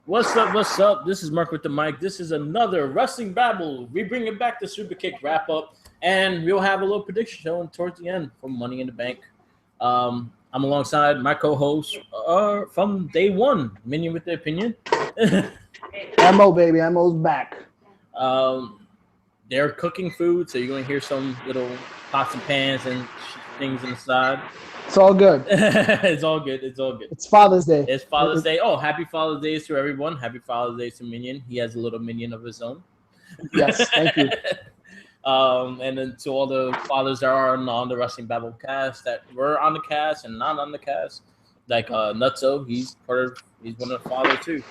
What's up? What's up? This is Mark with the mic. This is another Wrestling Babble. We bring it back to Superkick wrap up, and we'll have a little prediction show towards the end from Money in the Bank. I'm alongside my co-host from day one, Minion with the Opinion. Mo baby, Mo's back. They're cooking food, so you're going to hear some little pots and pans and things inside. It's all good. It's all good. It's all good. It's Father's Day. It's Father's Day. Oh, happy Father's Day to everyone. Happy Father's Day to Minion. He has a little minion of his own. Yes, thank you. And then to all the fathers that are on the Wrestling Babble cast that were on the cast and not on the cast, like Nutso, he's one of the fathers too.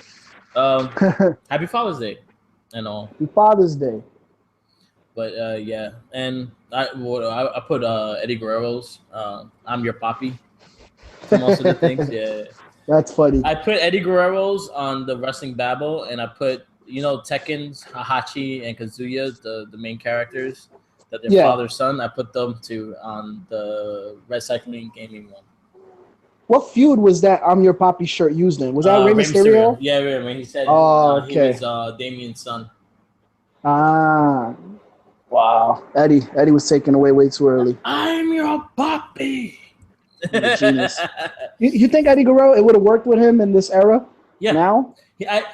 Happy Father's Day and all. Happy Father's Day. But yeah, and I put Eddie Guerrero's "I'm Your Papi" for most of the things. Yeah, that's funny. I put Eddie Guerrero's on the Wrestling Babble, and I put Tekken's Hahachi and Kazuya, the main characters, that their father son. I put them on the Recycling Gaming one. What feud was that "I'm Your Papi" shirt used in? Was that Rey Mysterio? Yeah, when he said he was Damien's son. Wow. Eddie was taken away way too early. I'm your papi. Genius. You think Eddie Guerrero, it would have worked with him in this era? Yeah. Now?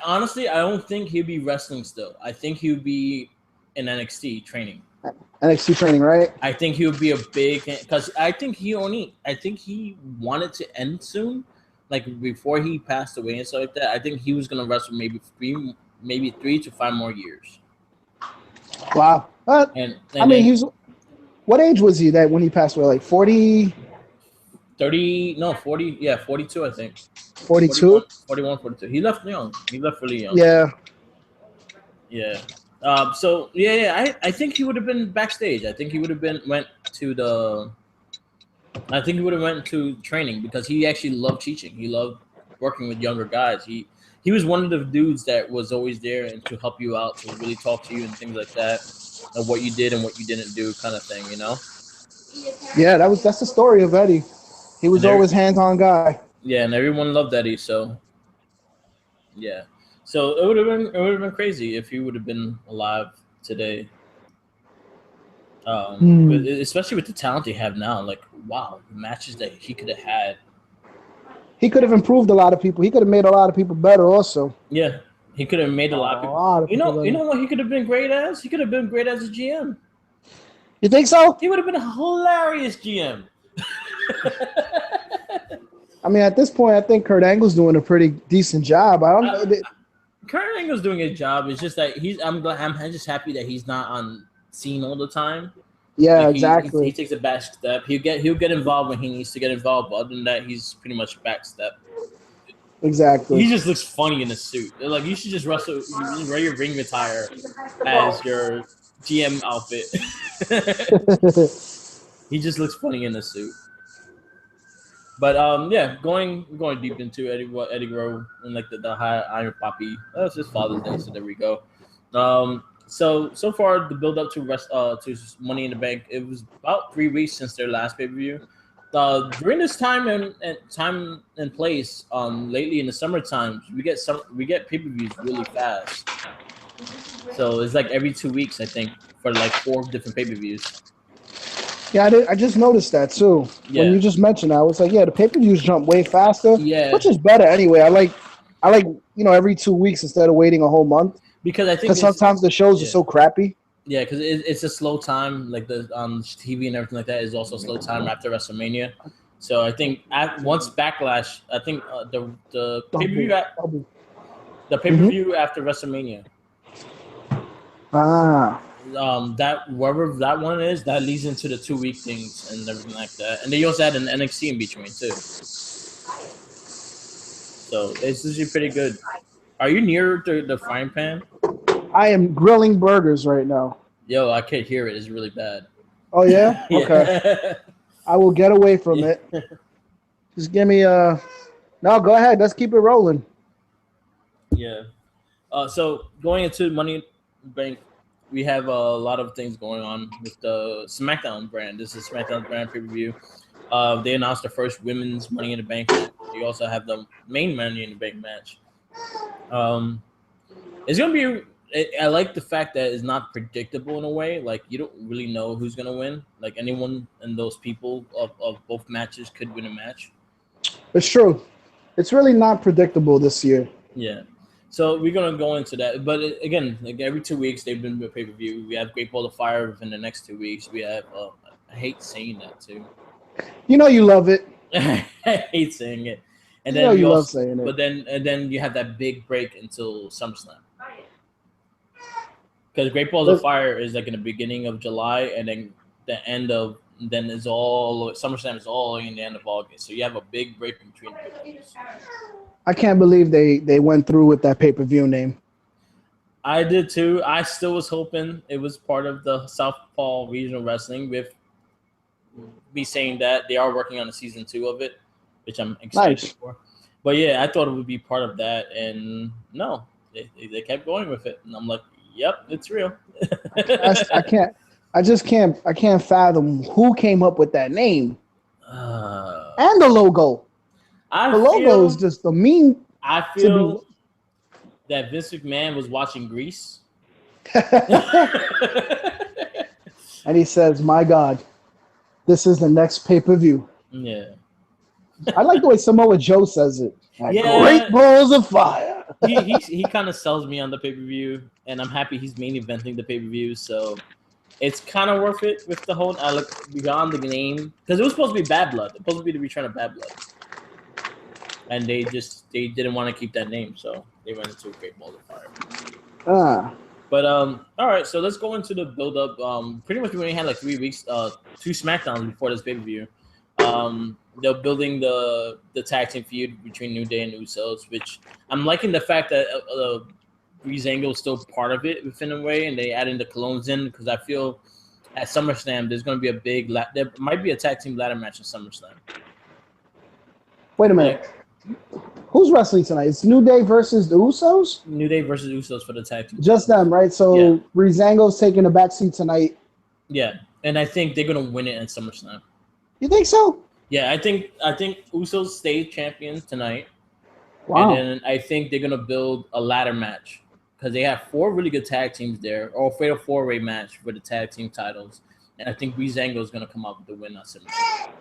Honestly, I don't think he'd be wrestling still. I think he would be in NXT training. NXT training, right? I think he would be a big, because I think he wanted to end soon, like before he passed away and stuff like that. I think he was gonna wrestle maybe 3 to 5 more years. Wow. What age was he that when he passed away? Like 40? 30, no, 40, yeah, 42, I think. 42? 41, 42. He left young. He left really young. Yeah. Yeah. I think he would have been backstage. I think he would have went to training because he actually loved teaching. He loved working with younger guys. He was one of the dudes that was always there and to help you out, to really talk to you and things like that, and what you did and what you didn't do, kind of thing, Yeah, that's the story of Eddie. He was always hands-on guy. Yeah, and everyone loved Eddie. So, yeah, so it would have been crazy if he would have been alive today. Especially with the talent they have now, like wow, the matches that he could have had. He could have improved a lot of people. He could have made a lot of people better also. Yeah, he could have made a lot of people. You know what he could have been great as? He could have been great as a GM. You think so? He would have been a hilarious GM. I mean, at this point, I think Kurt Angle's doing a pretty decent job. I don't know. Kurt Angle's doing a job. It's just that I'm just happy that he's not on scene all the time. Yeah, exactly. He takes a back step. He'll get involved when he needs to get involved. But other than that, he's pretty much back step. Exactly. He just looks funny in a suit. They're like, you should just wear your ring attire as your GM outfit. He just looks funny in a suit. But yeah, going deep into Eddie Guerrero and like the high Iron Papi. That's just Father's Day, so there we go. So far the build up to Money in the Bank, it was about 3 weeks since their last pay-per-view. During this time and place, lately in the summertime, we get pay-per-views really fast. So it's like every 2 weeks, I think, for like 4 different pay-per-views. Yeah, I just noticed that too. Yeah. When you just mentioned that, I was like, yeah, the pay-per-views jump way faster. Yeah, which is better anyway. I like every 2 weeks instead of waiting a whole month. Because I think sometimes the shows are so crappy. Yeah, because it's a slow time. Like the TV and everything like that is also a slow time after WrestleMania. So I think once Backlash, I think the pay-per-view after WrestleMania. That wherever that one is, that leads into the 2 week things and everything like that. And they also had an NXT in between too. So it's usually pretty good. Are you near the frying pan? I am grilling burgers right now. Yo, I can't hear it. It's really bad. Oh yeah? Okay. I will get away from it. Just give me No, go ahead. Let's keep it rolling. Yeah. So going into Money Bank, we have a lot of things going on with the SmackDown brand. This is SmackDown brand pay-per-view. They announced the first women's Money in the Bank match. You also have the main Money in the Bank match. It's gonna be. I like the fact that it's not predictable in a way. Like you don't really know who's gonna win. Like anyone and those people of both matches could win a match. It's true. It's really not predictable this year. Yeah. So we're gonna go into that, but again, like every 2 weeks they've been pay per view. We have Great Ball of Fire within the next 2 weeks. We have. I hate saying that too. You know you love it. I hate saying it. And You then know we you love also, saying it. but then you have that big break until SummerSlam. Because Great Balls of Fire is like in the beginning of July, and then the end of then is all SummerSlam is all in the end of August. So you have a big break in between pay-per-views. I can't believe they went through with that pay-per-view name. I did too. I still was hoping it was part of the Southpaw Regional Wrestling. With me saying that they are working on a season 2 of it, which I'm excited for. But yeah, I thought it would be part of that, and no, they kept going with it, and I'm like, yep, it's real. I can't. I can't fathom who came up with that name and the logo. The logo is just a mean. I feel that Vince McMahon was watching Grease. And he says, my God, this is the next pay-per-view. Yeah. I like the way Samoa Joe says it. Great Balls of Fire. he kind of sells me on the pay-per-view, and I'm happy he's main eventing the pay-per-view, so it's kind of worth it with the whole beyond the name, because it was supposed to be Bad Blood. It was supposed to be the return of Bad Blood. And they didn't want to keep that name, so they went into Great Balls of Fire. But all right, so let's go into the build up. Pretty much we only had like 3 weeks, 2 SmackDowns before this pay-per-view. They're building the tag team feud between New Day and Usos, which I'm liking the fact that Breezango is still part of it within a way, and they add in the Colognes in, because I feel at SummerSlam there's going to be a big there might be a tag team ladder match at SummerSlam. Wait a minute. Who's wrestling tonight? It's New Day versus the Usos? New Day versus Usos for the tag team. Just them, right? So Breezango's taking a backseat tonight. Yeah, and I think they're going to win it at SummerSlam. You think so? Yeah, I think Usos stay champions tonight. Wow. And then I think they're going to build a ladder match, because they have 4 really good tag teams there, or a fatal 4-way match for the tag team titles. And I think Breezango is going to come up with the win on SummerSlam.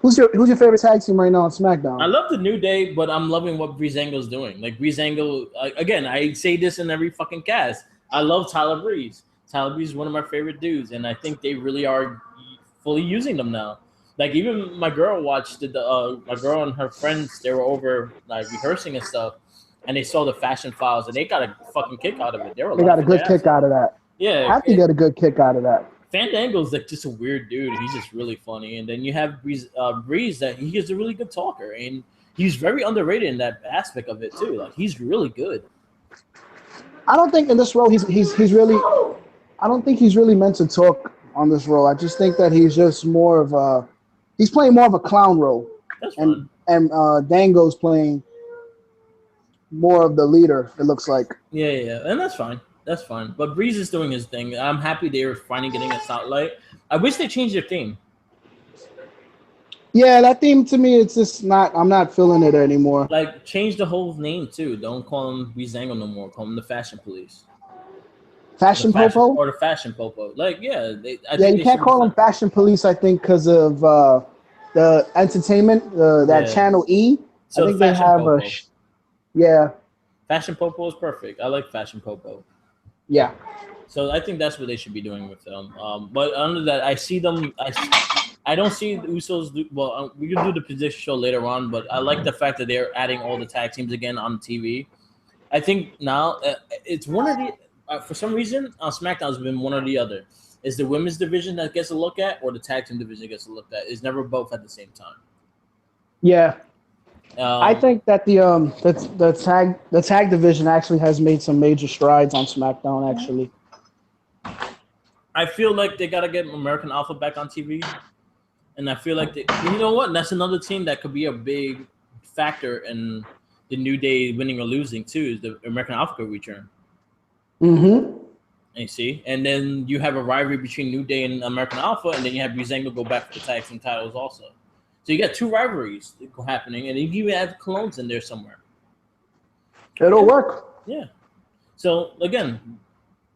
Who's your favorite tag team right now on SmackDown? I love the New Day, but I'm loving what Breezango's doing. Like Breezango, again, I say this in every fucking cast. I love Tyler Breeze. Tyler Breeze is one of my favorite dudes, and I think they really are fully using them now. Like even my girl watched it. My girl and her friends, they were over like rehearsing and stuff, and they saw the Fashion Files, and they got a fucking kick out of it. They got a good kick out of that. Yeah, have to get a good kick out of that. Fandango's like just a weird dude. He's just really funny. And then you have Breeze that he is a really good talker, and he's very underrated in that aspect of it too. Like he's really good. I don't think in this role he's really. I don't think he's really meant to talk on this role. I just think that he's just more of a. He's playing more of a clown role, and Dango's playing more of the leader. It looks like. Yeah, and that's fine. That's fine. But Breeze is doing his thing. I'm happy they're finally getting a spotlight. I wish they changed their theme. Yeah, that theme to me, it's just not. I'm not feeling it anymore. Like, change the whole name too. Don't call him Breezango no more. Call him the Fashion Police. Fashion Popo? Or the Fashion Popo. Like, yeah. You can't call them Fashion Police, I think, because of the entertainment, that Channel E. So I think they have Popo. Fashion Popo is perfect. I like Fashion Popo. Yeah. So I think that's what they should be doing with them. But under that, I see them. I don't see the Usos. We can do the prediction show later on, but I like the fact that they're adding all the tag teams again on TV. I think now it's one of the. For some reason, on SmackDown has been one or the other. Is the women's division that gets a look at, or the tag team division gets a look at? It's never both at the same time. Yeah. I think that the tag division actually has made some major strides on SmackDown. Actually, I feel like they gotta get American Alpha back on TV, and I feel like you know what? That's another team that could be a big factor in the New Day winning or losing too. Is the American Alpha return? Mm-hmm. You see, and then you have a rivalry between New Day and American Alpha, and then you have Breezango go back for the tag team titles also. So you got 2 rivalries happening, and you even have Colognes in there somewhere. It'll work. Yeah. So again,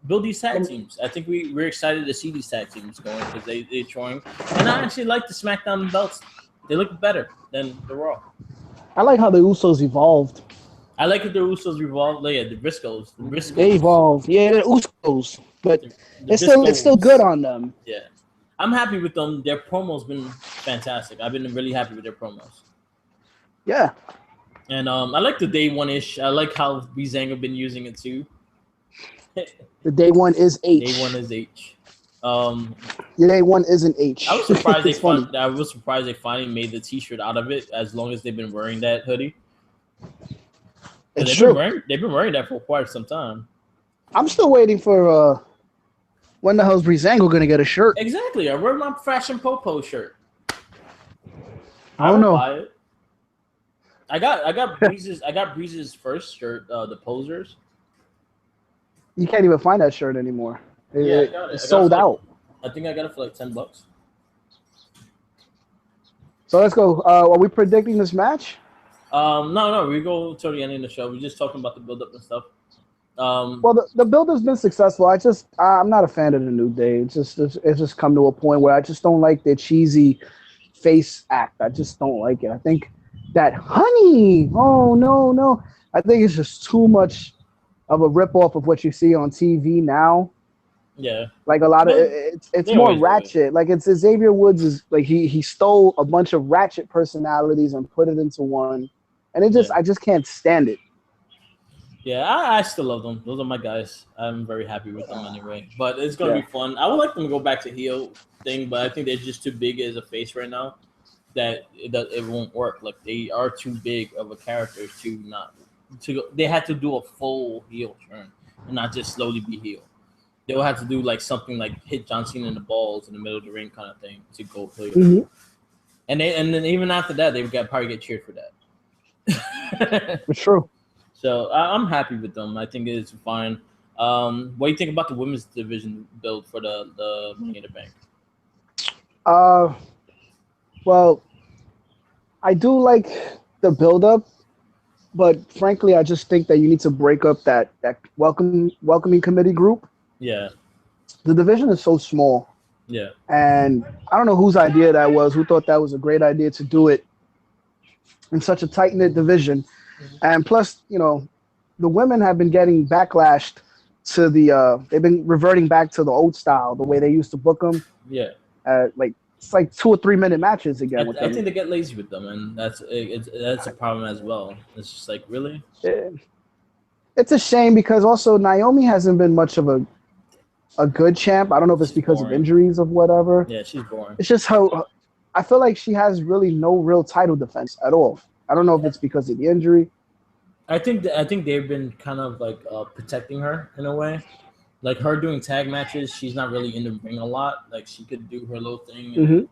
build these tag teams. I think we're excited to see these tag teams going because they're showing. And I actually like the SmackDown belts. They look better than the Raw. I like how the Usos evolved. I like that the Usos evolved. Yeah, the Briscoes. They evolved. Yeah, the Usos. But it's still good on them. Yeah. I'm happy with them. Their promo's been fantastic. I've been really happy with their promos. Yeah. And I like the day one-ish. I like how Breezango been using it too. The day one is H. Day one is H. Your day one isn't H. I was surprised they finally made the T-shirt out of it. As long as they've been wearing that hoodie. It's true. They've been wearing that for quite some time. I'm still waiting for when the hell's Breezango gonna get a shirt? Exactly. I wear my Fashion Popo shirt. I don't know. Buy it. I got Breeze's first shirt, the Posers. You can't even find that shirt anymore. It's sold out. I think I got it for like $10. So let's go. Are we predicting this match? No. We go to the end of the show. We're just talking about the build-up and stuff. Well, the build has been successful. I'm not a fan of the New Day. It's just come to a point where I just don't like their cheesy face act. I just don't like it. I think that honey. Oh no. I think it's just too much of a ripoff of what you see on TV now. Yeah. Like a lot of it's more ratchet. Like it's Xavier Woods is like he stole a bunch of ratchet personalities and put it into one, and I just can't stand it. Yeah, I still love them. Those are my guys. I'm very happy with them anyway. But it's gonna be fun. I would like them to go back to heel thing, but I think they're just too big as a face right now that it won't work. Like they are too big of a character they had to do a full heel turn and not just slowly be heel. They'll have to do like something like hit John Cena in the balls in the middle of the ring kind of thing to go heel. Mm-hmm. And then even after that, they probably get cheered for that. It's true. So I'm happy with them. I think it's fine. What do you think about the women's division build for the Money in the Bank? Well, I do like the build-up, but frankly, I just think that you need to break up that welcoming committee group. Yeah. The division is so small. Yeah. And I don't know whose idea that was, who thought that was a great idea to do it in such a tight-knit division. Mm-hmm. And plus, the women have been getting backlashed to they've been reverting back to the old style, the way they used to book them. Yeah. It's like 2 or 3 minute matches again. I think they get lazy with them, and that's a problem as well. It's just like, really? Yeah. It's a shame because also Naomi hasn't been much of a good champ. I don't know if it's because of injuries or whatever. Yeah, she's boring. It's just how I feel like she has really no real title defense at all. I don't know if it's because of the injury. I think they've been kind of like protecting her in a way. Like her doing tag matches, she's not really in the ring a lot. Like she could do her little thing. And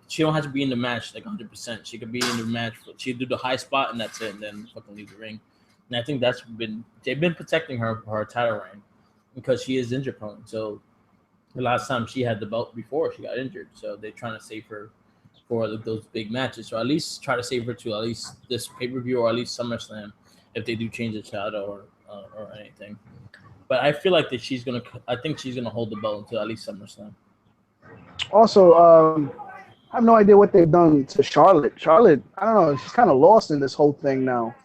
she don't have to be in the match like 100%. She could be in the match. She'd do the high spot and that's it, and then fucking leave the ring. And I think they've been protecting her for her title reign because she is injury prone. So the last time she had the belt before she got injured, so they're trying to save her for those big matches. So at least try to save her to at least this pay-per-view or at least SummerSlam if they do change the title or anything. But I feel like I think she's gonna hold the belt until at least SummerSlam. Also, I have no idea what they've done to Charlotte. Charlotte, I don't know, she's kind of lost in this whole thing now.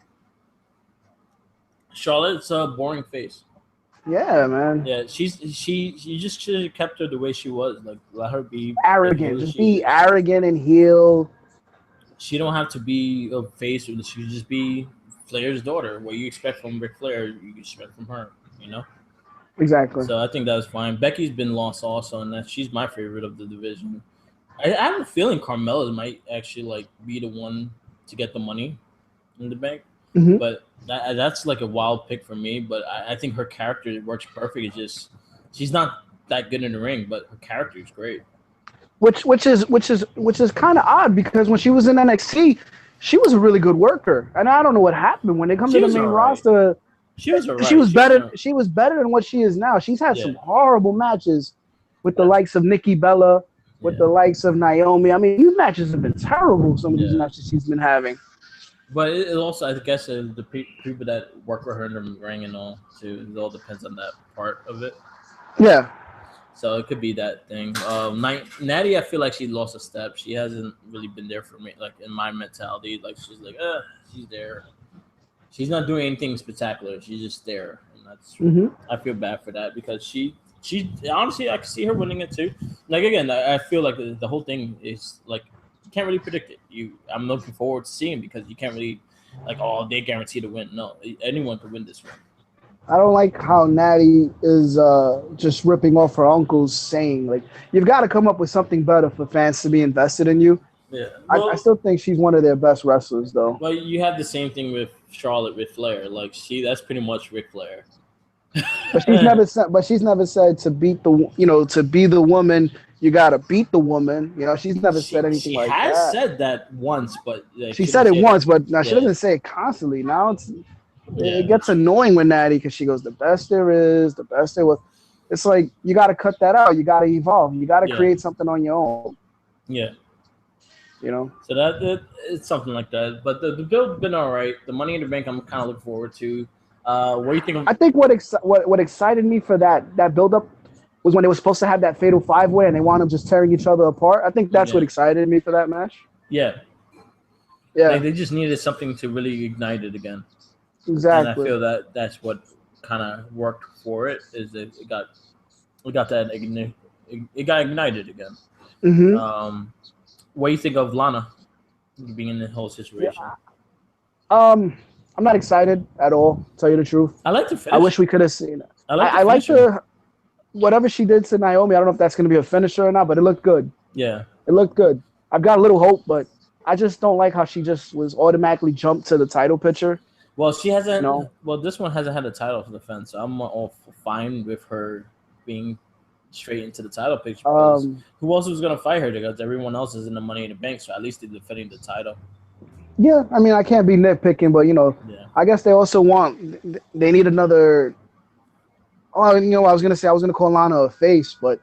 Charlotte's a boring face. Yeah, man. Yeah, you just should have kept her the way she was. Like, let her be arrogant. Just be arrogant and heel. She don't have to be a face. She should just be Flair's daughter. What you expect from Ric Flair, you expect from her. Exactly. So I think that was fine. Becky's been lost also, and she's my favorite of the division. I have a feeling Carmella might actually like be the one to get the Money in the Bank, but that's like a wild pick for me. But I think her character works perfect. It's just she's not that good in the ring, but her character is great. Which is kind of odd because when she was in NXT, she was a really good worker, and I don't know what happened when they come to the main roster. She was better. She was better than what she is now. She's had some horrible matches with the likes of Nikki Bella, with the likes of Naomi. I mean, these matches have been terrible. Some of these matches she's been having. But it also, I guess, the people that work with her in the ring and all too. It all depends on that part of it. Yeah. So it could be that thing. Natty, I feel like she lost a step. She hasn't really been there for me, like in my mentality. Like she's like, she's there. She's not doing anything spectacular. She's just there, and that's. Mm-hmm. I feel bad for that because she honestly, I can see her winning it too. Like again, I feel like the whole thing is like you can't really predict it. I'm looking forward to seeing because you can't really like, oh, they guarantee to win. No, anyone could win this one. I don't like how Natty is just ripping off her uncle's saying. Like, you've got to come up with something better for fans to be invested in you. Yeah, I still think she's one of their best wrestlers, though. Well, you have the same thing with Charlotte with Flair. Like that's pretty much Ric Flair. But she's never said. But she's never said to beat the. To be the woman, you got to beat the woman. She's never said anything like that. She has said that once, but she said it once, but now she doesn't say it constantly. Now it gets annoying with Natty because she goes, "The best there is, the best there was." It's like you got to cut that out. You got to evolve. You got to create something on your own. Yeah. So it's something like that. But the build's been all right. The Money in the Bank, I'm kind of looking forward to. What do you think? I think what excited me for that build up was when they were supposed to have that fatal 5-way and they wound up just tearing each other apart. I think that's what excited me for that match. Yeah. Like they just needed something to really ignite it again. Exactly. And I feel that's what kind of worked for it. Is that it got that it got ignited again. Mm-hmm. What do you think of Lana being in the whole situation? I'm not excited at all, to tell you the truth. I like the finish. I wish we could have seen it. I like her. Whatever she did to Naomi, I don't know if that's going to be a finisher or not, but it looked good. Yeah. It looked good. I've got a little hope, but I just don't like how she just was automatically jumped to the title picture. Well, she hasn't. Well, this one hasn't had a title for defense, so I'm all fine with her being straight into the title picture. Who else was going to fight her? Because everyone else is in the Money in the Bank, so at least they're defending the title. Yeah, I mean, I can't be nitpicking, but I guess they also they need another. Oh, I was gonna say I was gonna call Lana a face, but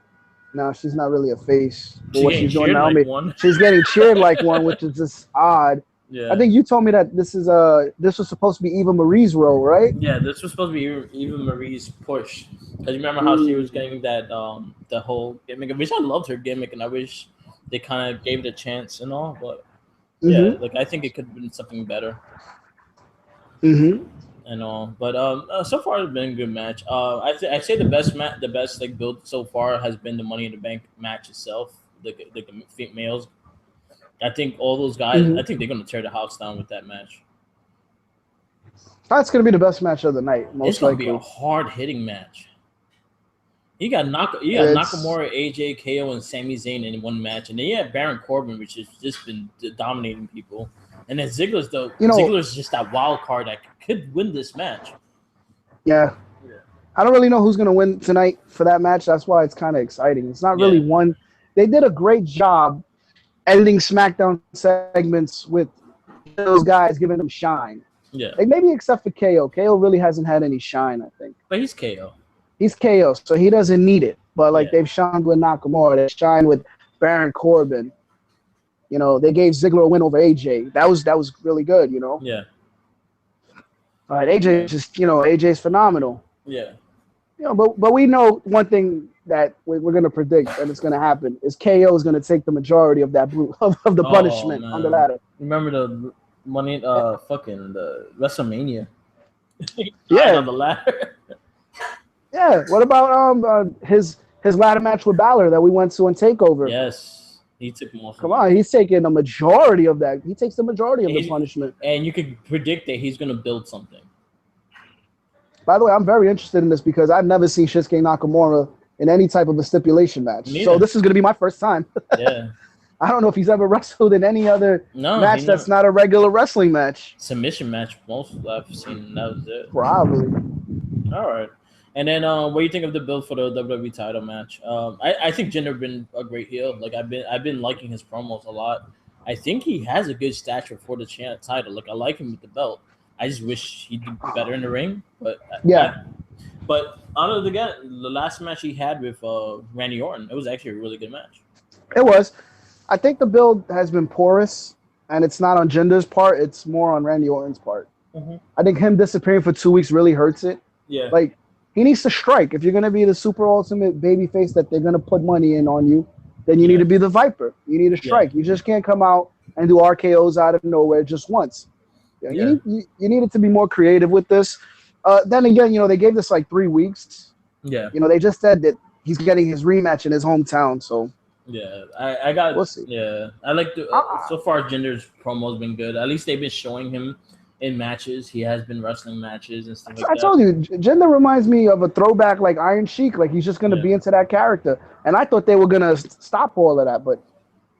no, she's not really a face. But what she's doing now, she's getting cheered like one, which is just odd. Yeah. I think you told me that this was supposed to be Eva Marie's role, right? Yeah, this was supposed to be Eva Marie's push. Because you remember how she was getting that the whole gimmick, which I loved her gimmick, and I wish they kind of gave it a chance and all, but I think it could have been something better. Mm-hmm. And all, but so far it's been a good match. I say the best like build so far has been the Money in the Bank match itself. The females. I think all those guys. I think they're gonna tear the house down with that match. That's gonna be the best match of the night. It's gonna be a hard hitting match. You got Nakamura, AJ, KO, and Sami Zayn in one match, and then you have Baron Corbin, which has just been dominating people. And then Ziggler's Ziggler's just that wild card that could win this match. Yeah. I don't really know who's going to win tonight for that match. That's why it's kind of exciting. It's not really one. They did a great job editing SmackDown segments with those guys giving them shine. Yeah. Like maybe except for KO. KO really hasn't had any shine, I think. But he's KO. He's KO, so he doesn't need it. But they've shined with Nakamura. They shined with Baron Corbin. They gave Ziggler a win over AJ. That was really good, Yeah. All right, AJ is AJ's phenomenal. Yeah. But we know one thing that we're going to predict and it's going to happen is KO is going to take the majority of that of the punishment on the ladder. Remember the money fucking the WrestleMania. Yeah. On the ladder. Yeah. What about his ladder match with Balor that we went to on TakeOver? Yes. He took most. Come on, he's taking the majority of that. He takes the majority of the punishment. And you can predict that he's going to build something. By the way, I'm very interested in this because I've never seen Shinsuke Nakamura in any type of a stipulation match. Neither. So this is going to be my first time. Yeah. I don't know if he's ever wrestled in any other match that's not a regular wrestling match. Submission match, most I've seen. That was it. Probably. All right. And then, what do you think of the build for the WWE title match? I think Jinder been a great heel. Like I've been liking his promos a lot. I think he has a good stature for the title. Like I like him with the belt. I just wish he'd do better in the ring. But but out of the last match he had with Randy Orton, it was actually a really good match. It was. I think the build has been porous. and it's not on Jinder's part. It's more on Randy Orton's part. Mm-hmm. I think him disappearing for 2 weeks really hurts it. Yeah. Like, he needs to strike. If you're gonna be the super ultimate baby face that they're gonna put money in on you, then you need to be the Viper. You need to strike. You just can't come out and do RKO's out of nowhere just once. You need it to be more creative with this. Then again, they gave this like 3 weeks. Yeah. They just said that he's getting his rematch in his hometown. So yeah, I got. We'll see. Yeah, I like the so far. Jinder's promo's been good. At least they've been showing him in matches. He has been wrestling matches and stuff like that. I told you, Jinder reminds me of a throwback like Iron Sheik. Like, he's just gonna be into that character. And I thought they were gonna stop all of that, but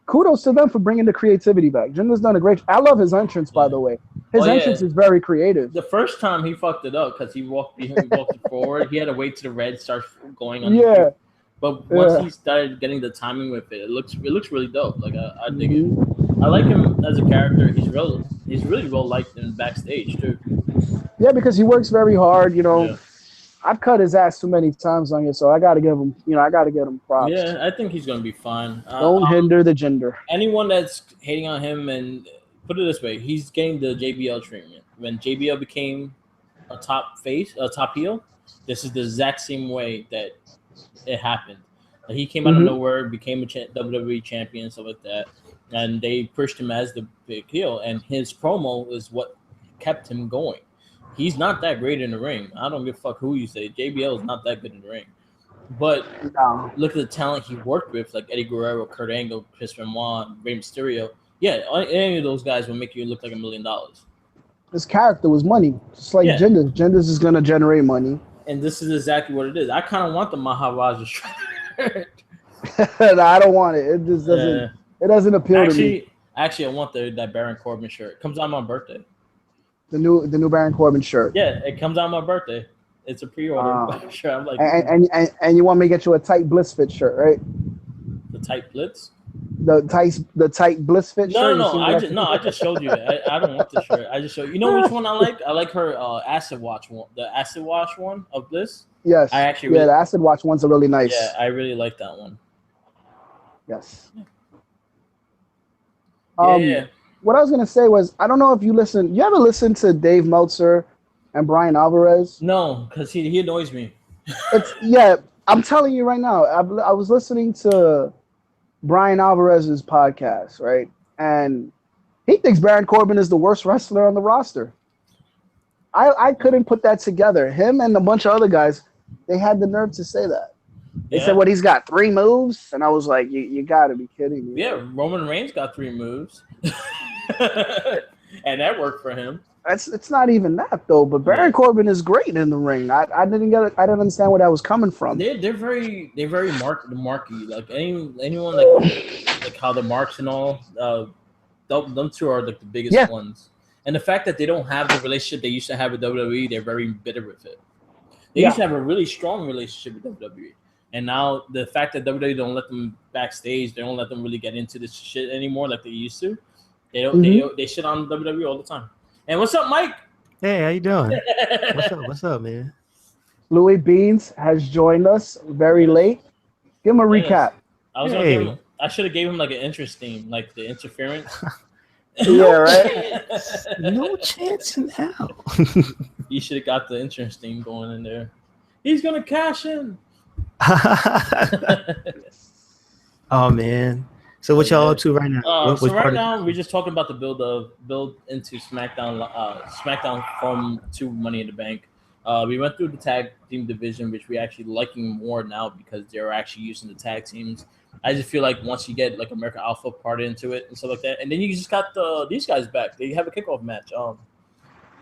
kudos to them for bringing the creativity back. Jinder's done a great. I love his entrance, by the way. His entrance is very creative. The first time he fucked it up because he walked forward. He had to wait till the red starts going on. Yeah. But once he started getting the timing with it, it looks really dope. Like I dig it. I like him as a character. He's really well liked in backstage too. Yeah, because he works very hard. I've cut his ass too many times on here, so I gotta give him. I gotta get him props. Yeah, I think he's gonna be fine. Don't hinder the Jinder. Anyone that's hating on him, and put it this way, he's getting the JBL treatment. When JBL became a top heel, this is the exact same way that it happened. He came out of nowhere, became a WWE champion, stuff like that, and they pushed him as the big heel. And his promo is what kept him going. He's not that great in the ring. I don't give a fuck who you say. JBL is not that good in the ring. But look at the talent he worked with, like Eddie Guerrero, Kurt Angle, Chris Benoit, Rey Mysterio. Yeah, any of those guys will make you look like $1 million. His character was money, just like Jinder's. Jinder's is gonna generate money. And this is exactly what it is. I kind of want the Maharaja shirt. No, I don't want it. It just doesn't. It doesn't appeal to me. Actually, I want that Baron Corbin shirt. It comes on my birthday. The new Baron Corbin shirt. Yeah, it comes on my birthday. It's a pre-order shirt. I'm like, and you want me to get you a tight Bliss fit shirt, right? The tight Blitz. The tight Bliss fit shirt. I just showed you. I don't want the shirt. I just showed you. You know which one I like? I like her acid wash one. The acid wash one of Bliss. Yes. I actually the acid wash ones are really nice. Yeah, I really like that one. Yes. Yeah. What I was gonna say was, I don't know if you listen. You ever listen to Dave Meltzer and Brian Alvarez? No, because he annoys me. I'm telling you right now. I was listening to Brian Alvarez's podcast, right? And he thinks Baron Corbin is the worst wrestler on the roster. I couldn't put that together. Him and a bunch of other guys, they had the nerve to say that. They said, what, he's got 3 moves? And I was like, you got to be kidding me. Yeah, Roman Reigns got 3 moves. And that worked for him. It's not even that, though. But Baron Corbin is great in the ring. I didn't understand where that was coming from. They're very marky. Like anyone like how the marks and all, them two are like the biggest ones. And the fact that they don't have the relationship they used to have with WWE, they're very bitter with it. They used to have a really strong relationship with WWE. And now the fact that WWE don't let them backstage, they don't let them really get into this shit anymore like they used to. They don't. They shit on WWE all the time. And what's up, Mike? Hey, how you doing? What's up, man? Louis Beans has joined us very late. Give him a recap. I should have gave him like an interest theme, like the interference. Right. No chance in hell. You should have got the insurance thing going in there. He's gonna cash in. Oh man. So what y'all up to right now? So right now we're just talking about the build into SmackDown from to Money in the Bank. We went through the tag team division, which we actually liking more now because they're actually using the tag teams. I just feel like once you get like American Alpha part into it and stuff like that, and then you just got these guys back. They have a kickoff match.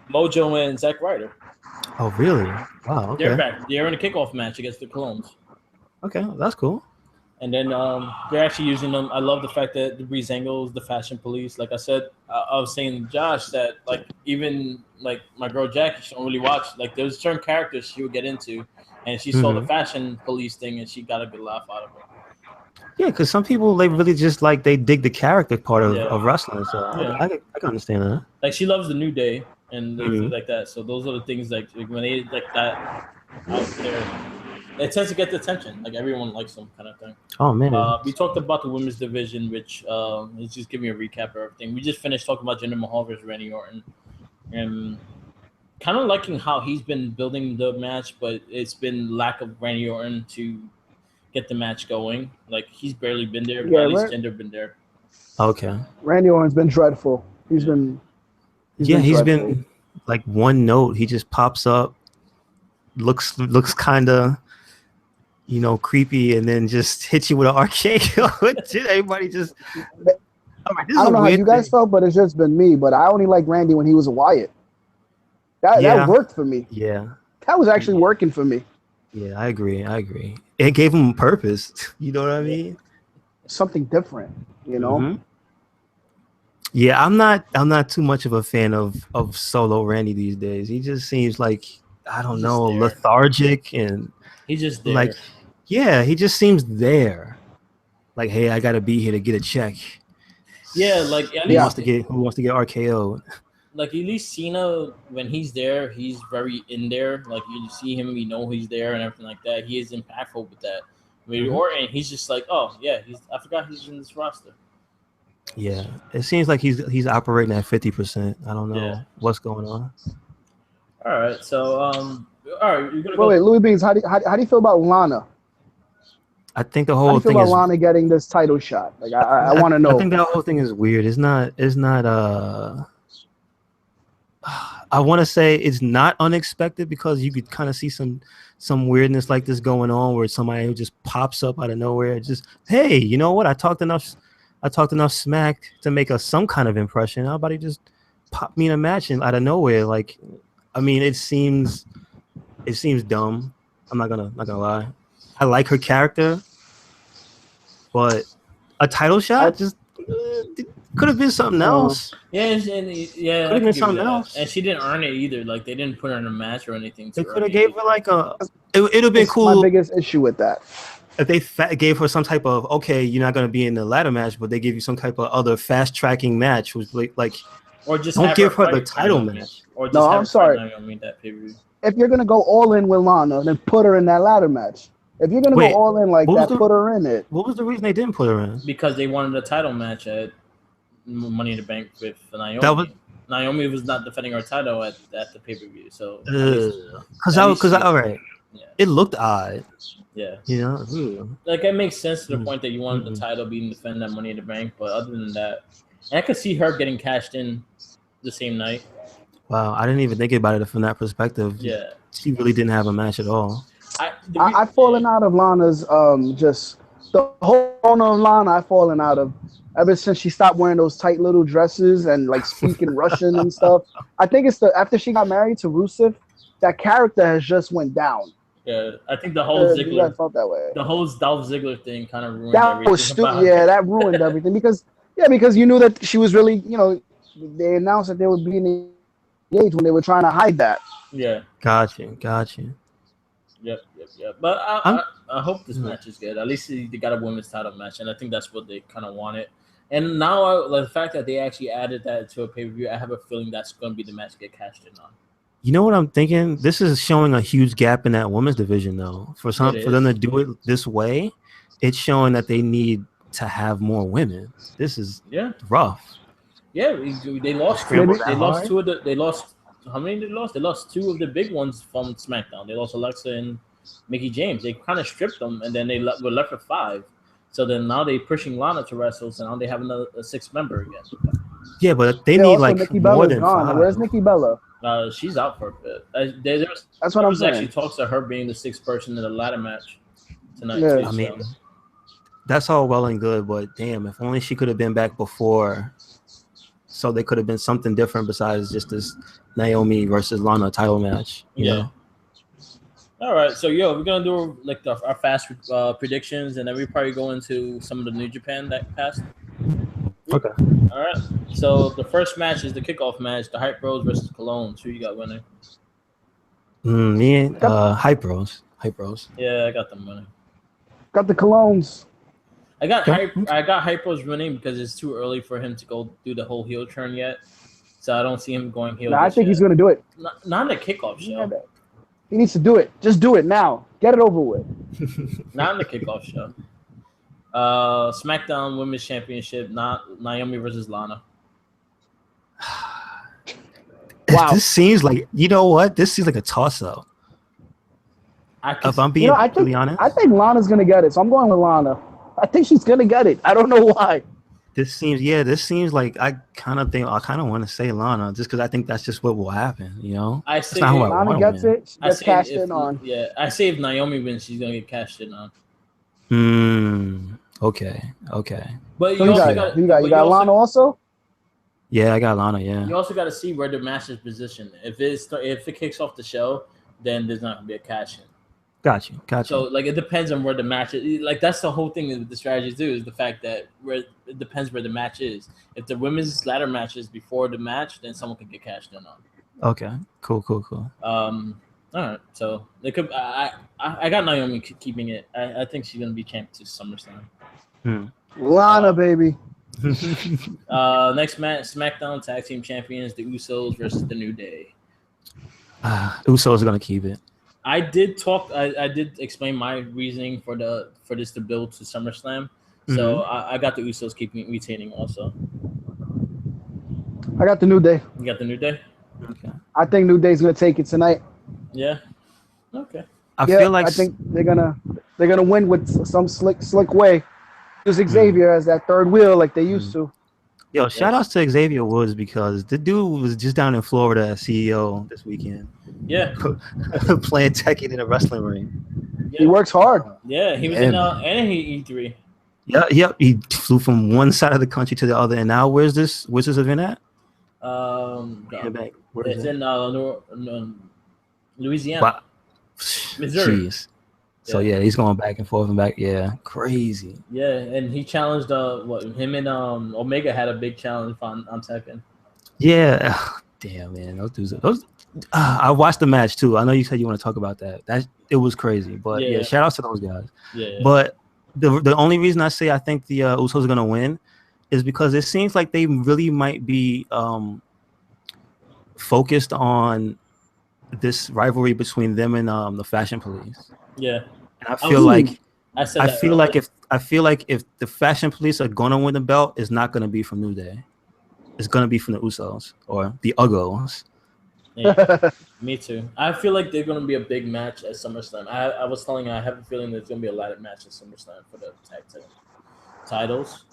Mojo and Zack Ryder. Oh really? Wow. Okay. They're back. They're in a kickoff match against the Clones. Okay, that's cool. And then they're actually using them. I love the fact that the Breezangles, the Fashion Police. Like I said, I was saying to Josh that like even like my girl Jackie, she don't really watch. Like there's certain characters she would get into, and she saw the Fashion Police thing, and she got a good laugh out of it. Yeah, because some people they really just like they dig the character part of wrestling. So I can understand that. Like she loves the New Day and things like that. So those are the things like when they like that out there. it tends to get the attention. Like everyone likes them, kind of thing. Oh man. We talked about the women's division, which let's just give me a recap of everything. We just finished talking about Jinder Mahal versus Randy Orton, and kind of liking how he's been building the match, but it's been lack of Randy Orton to get the match going. Like he's barely been there, but at least Jinder been there. Okay. Randy Orton's been dreadful. He's been like one note. He just pops up, looks kind of, creepy, and then just hits you with an RKO. Everybody just. I don't know how you guys felt, but it's just been me. But I only like Randy when he was a Wyatt. That worked for me. Yeah. That was actually working for me. Yeah, I agree. It gave him purpose. You know what I mean? Something different. Mm-hmm. Yeah, I'm not too much of a fan of solo Randy these days. He just seems like lethargic and he's just there. Like, yeah, he just seems there. Like, hey, I gotta be here to get a check. Yeah, like at least who wants to get RKO? Like at least Cena, when he's there, he's very in there. Like you see him, you know he's there and everything like that. He is impactful with that. Orton, he's just like, oh yeah, I forgot he's in this roster. Yeah, it seems like he's operating at 50%. I don't know what's going on. All right, so all right, you're gonna wait, Louis Beans, how do you feel about Lana? I think the whole thing is Lana getting this title shot. Like I want to know. I think that whole thing is weird. It's not. I want to say it's not unexpected because you could kind of see some weirdness like this going on where somebody who just pops up out of nowhere. Just, hey, you know what? I talked enough smack to make some kind of impression. How about he just pop me in a match and out of nowhere? Like, I mean, it seems dumb. I'm not gonna lie. I like her character, but a title shot just could have been something else. Yeah, could have been something else. And she didn't earn it either. Like they didn't put her in a match or anything. They could have gave her like a. It'd have been cool. My biggest issue with that. If they gave her some type of you're not going to be in the ladder match, but they give you some type of other fast tracking match, was like, or just don't give her the title match. Or just I'm sorry. If you're gonna go all in with Lana, then put her in that ladder match. If you're gonna go all in like that, put her in it. What was the reason they didn't put her in? Because they wanted a title match at Money in the Bank with Naomi. Naomi was not defending her title at the pay-per-view, so all right. Yeah. It looked odd. Yeah. Like it makes sense to the point that you wanted the title being defended at Money in the Bank, but other than that, and I could see her getting cashed in the same night. Wow, I didn't even think about it from that perspective. Yeah. She really didn't have a match at all. I've fallen out of Lana's just the whole owner of Lana. I've fallen out of ever since she stopped wearing those tight little dresses and like speaking Russian and stuff. I think it's after she got married to Rusev, that character has just went down. Yeah, I think the whole Ziggler. You guys felt that way. The whole Dolph Ziggler thing kind of ruined that everything. Was stupid. Yeah, that ruined everything because you knew that she was really, they announced that they were being engaged when they were trying to hide that. Yeah. Gotcha. Yep. But I hope this match is good. At least they got a women's title match, and I think that's what they kind of wanted. And now the fact that they actually added that to a pay-per-view, I have a feeling that's going to be the match to get cashed in on. You know what I'm thinking? This is showing a huge gap in that women's division, though. For them to do it this way, it's showing that they need to have more women. This is rough. Yeah, they lost. They lost two of the. They lost. How many did they lost? They lost two of the big ones from SmackDown. They lost Alexa and Mickie James. They kind of stripped them, and then they were left with 5. So then now they're pushing Lana to wrestle, so now they have a 6th member again. Yeah, but they need like Nikki more Bella's than gone. 5. Where's Nikki Bella? She's out for a bit. That's what I'm saying. Actually, talks to her being the 6th person in the ladder match tonight. Yeah. Too, I mean, that's all well and good, but damn, if only she could have been back before, so they could have been something different besides just this Naomi versus Lana title match. You know? All right, so we're gonna do like our fast predictions, and then we probably go into some of the New Japan that passed. Okay. All right. So the first match is the kickoff match: the Hype Bros versus Colognes. Who you got winning? Me and Hype Bros. Yeah, I got them winning. Got the Colognes. I got Hype Bros winning because it's too early for him to go do the whole heel turn yet. So I don't see him going heel. I think he's gonna do it. Not in the kickoff show. He needs to do it. Just do it now. Get it over with. Not in the kickoff show. SmackDown Women's Championship, not Naomi versus Lana. Wow. This seems like, you know what? This seems like a toss-up. If I'm being completely honest. I think Lana's going to get it, so I'm going with Lana. I think she's going to get it. I don't know why. This seems like I kind of want to say Lana just because I think that's just what will happen, you know? I say Lana gets it. She gets cashed in on. Yeah, I say if Naomi wins, she's going to get cashed in on. Okay. But so you got Lana also? Yeah, I got Lana, yeah. You also got to see where the match is positioned. If it kicks off the show, then there's not going to be a cash in. Got you. So, like, it depends on where the match is. Like, that's the whole thing with the strategies do, is the fact that it depends where the match is. If the women's ladder match is before the match, then someone could get cashed in on. Okay, cool. All right, so they could. I got Naomi keeping it. I think she's gonna be champ to SummerSlam. Lana, baby. Next match, SmackDown Tag Team Champions, the Usos versus the New Day. Usos are gonna keep it. I did explain my reasoning for this to build to SummerSlam. So I got the Usos retaining also. I got the New Day. You got the New Day? Okay. I think New Day's gonna take it tonight. Yeah. Okay. I feel like I think they're gonna win with some slick way. Use Xavier as that third wheel like they used to. Yo, shout outs to Xavier Woods because the dude was just down in Florida as CEO this weekend. Yeah. Playing Tekken in a wrestling ring. Yeah. He works hard. Yeah, he was in E3. Yeah, he flew from one side of the country to the other, and now where's this event at? It's in Louisiana. Missouri. Jeez. So yeah, he's going back and forth and back. Yeah, crazy. Yeah, and he challenged him and Omega had a big challenge on Tekken. Yeah, damn man, those. I watched the match too. I know you said you want to talk about that. It was crazy, but yeah, shout outs to those guys. Yeah. But the only reason I say I think the Usos are gonna win is because it seems like they really might be focused on this rivalry between them and the Fashion Police. Yeah, and I feel like if the Fashion Police are gonna win the belt, it's not gonna be from New Day. It's gonna be from the Usos or the Uggos. Yeah, me too. I feel like they're gonna be a big match at SummerSlam. I was telling you, I have a feeling there's gonna be a ladder match at SummerSlam for the tag team titles,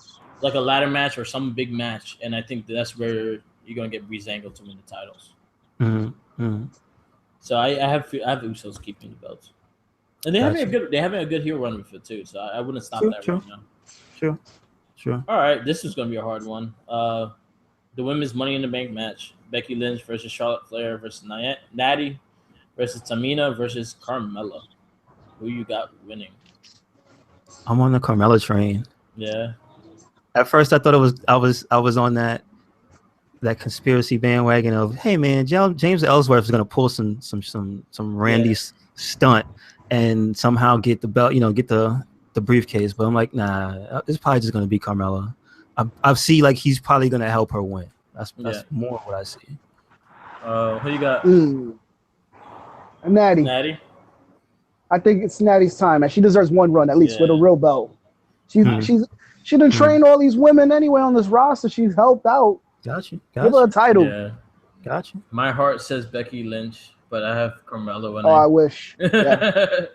like a ladder match or some big match, and I think that's where you're gonna get Breezango to win the titles. So I have the Usos keeping the belts. And they're having a good heel run with it too, so I wouldn't stop that right now. Sure. All right, this is gonna be a hard one. The women's Money in the Bank match: Becky Lynch versus Charlotte Flair versus Natty versus Tamina versus Carmella. Who you got winning? I'm on the Carmella train. Yeah. At first, I thought I was on that conspiracy bandwagon of, hey man, James Ellsworth is gonna pull some Randy stunt and somehow get the belt, get the briefcase. But I'm like, nah, it's probably just gonna be Carmella. I see like he's probably gonna help her win. That's more what I see. Who you got? Natty. I think it's Natty's time, and she deserves one run at least with a real belt. She done trained all these women anyway on this roster. She's helped out. Got you. Give her a title. Yeah. Got you. My heart says Becky Lynch, but I have Carmella winning. Oh, I wish. Yeah.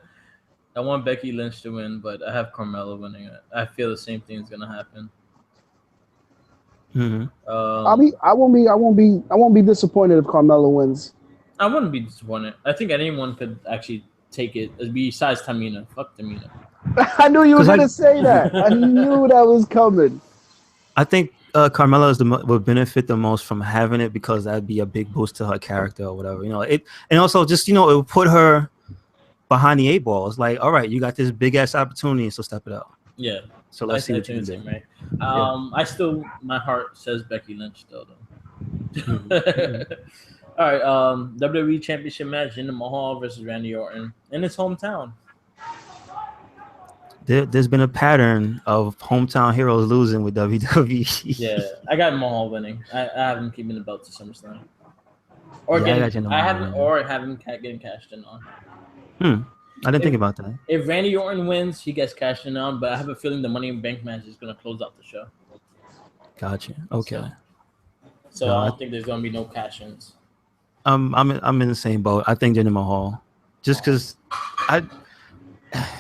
I want Becky Lynch to win, but I have Carmella winning. I feel the same thing is gonna happen. I won't be disappointed if Carmella wins. I wouldn't be disappointed. I think anyone could actually take it besides Tamina. Fuck Tamina. I knew you were gonna say that. I knew that was coming. I think Carmella would benefit the most from having it because that'd be a big boost to her character or whatever. And also just it would put her behind the eight ball. It's like, all right, you got this big ass opportunity, so step it up. Yeah. So let's see what you can do. Right. My heart says Becky Lynch still though. All right. WWE Championship match: Jinder Mahal versus Randy Orton in his hometown. There's been a pattern of hometown heroes losing with WWE. Yeah, I got Mahal winning. I have him keeping the belt to SummerSlam. Or have him getting cashed in on. I didn't think about that. If Randy Orton wins, he gets cashed in on. But I have a feeling the Money in the Bank match is going to close out the show. Gotcha. Okay. So I don't think there's going to be no cash-ins. I'm in the same boat. I think Jinder Mahal, just because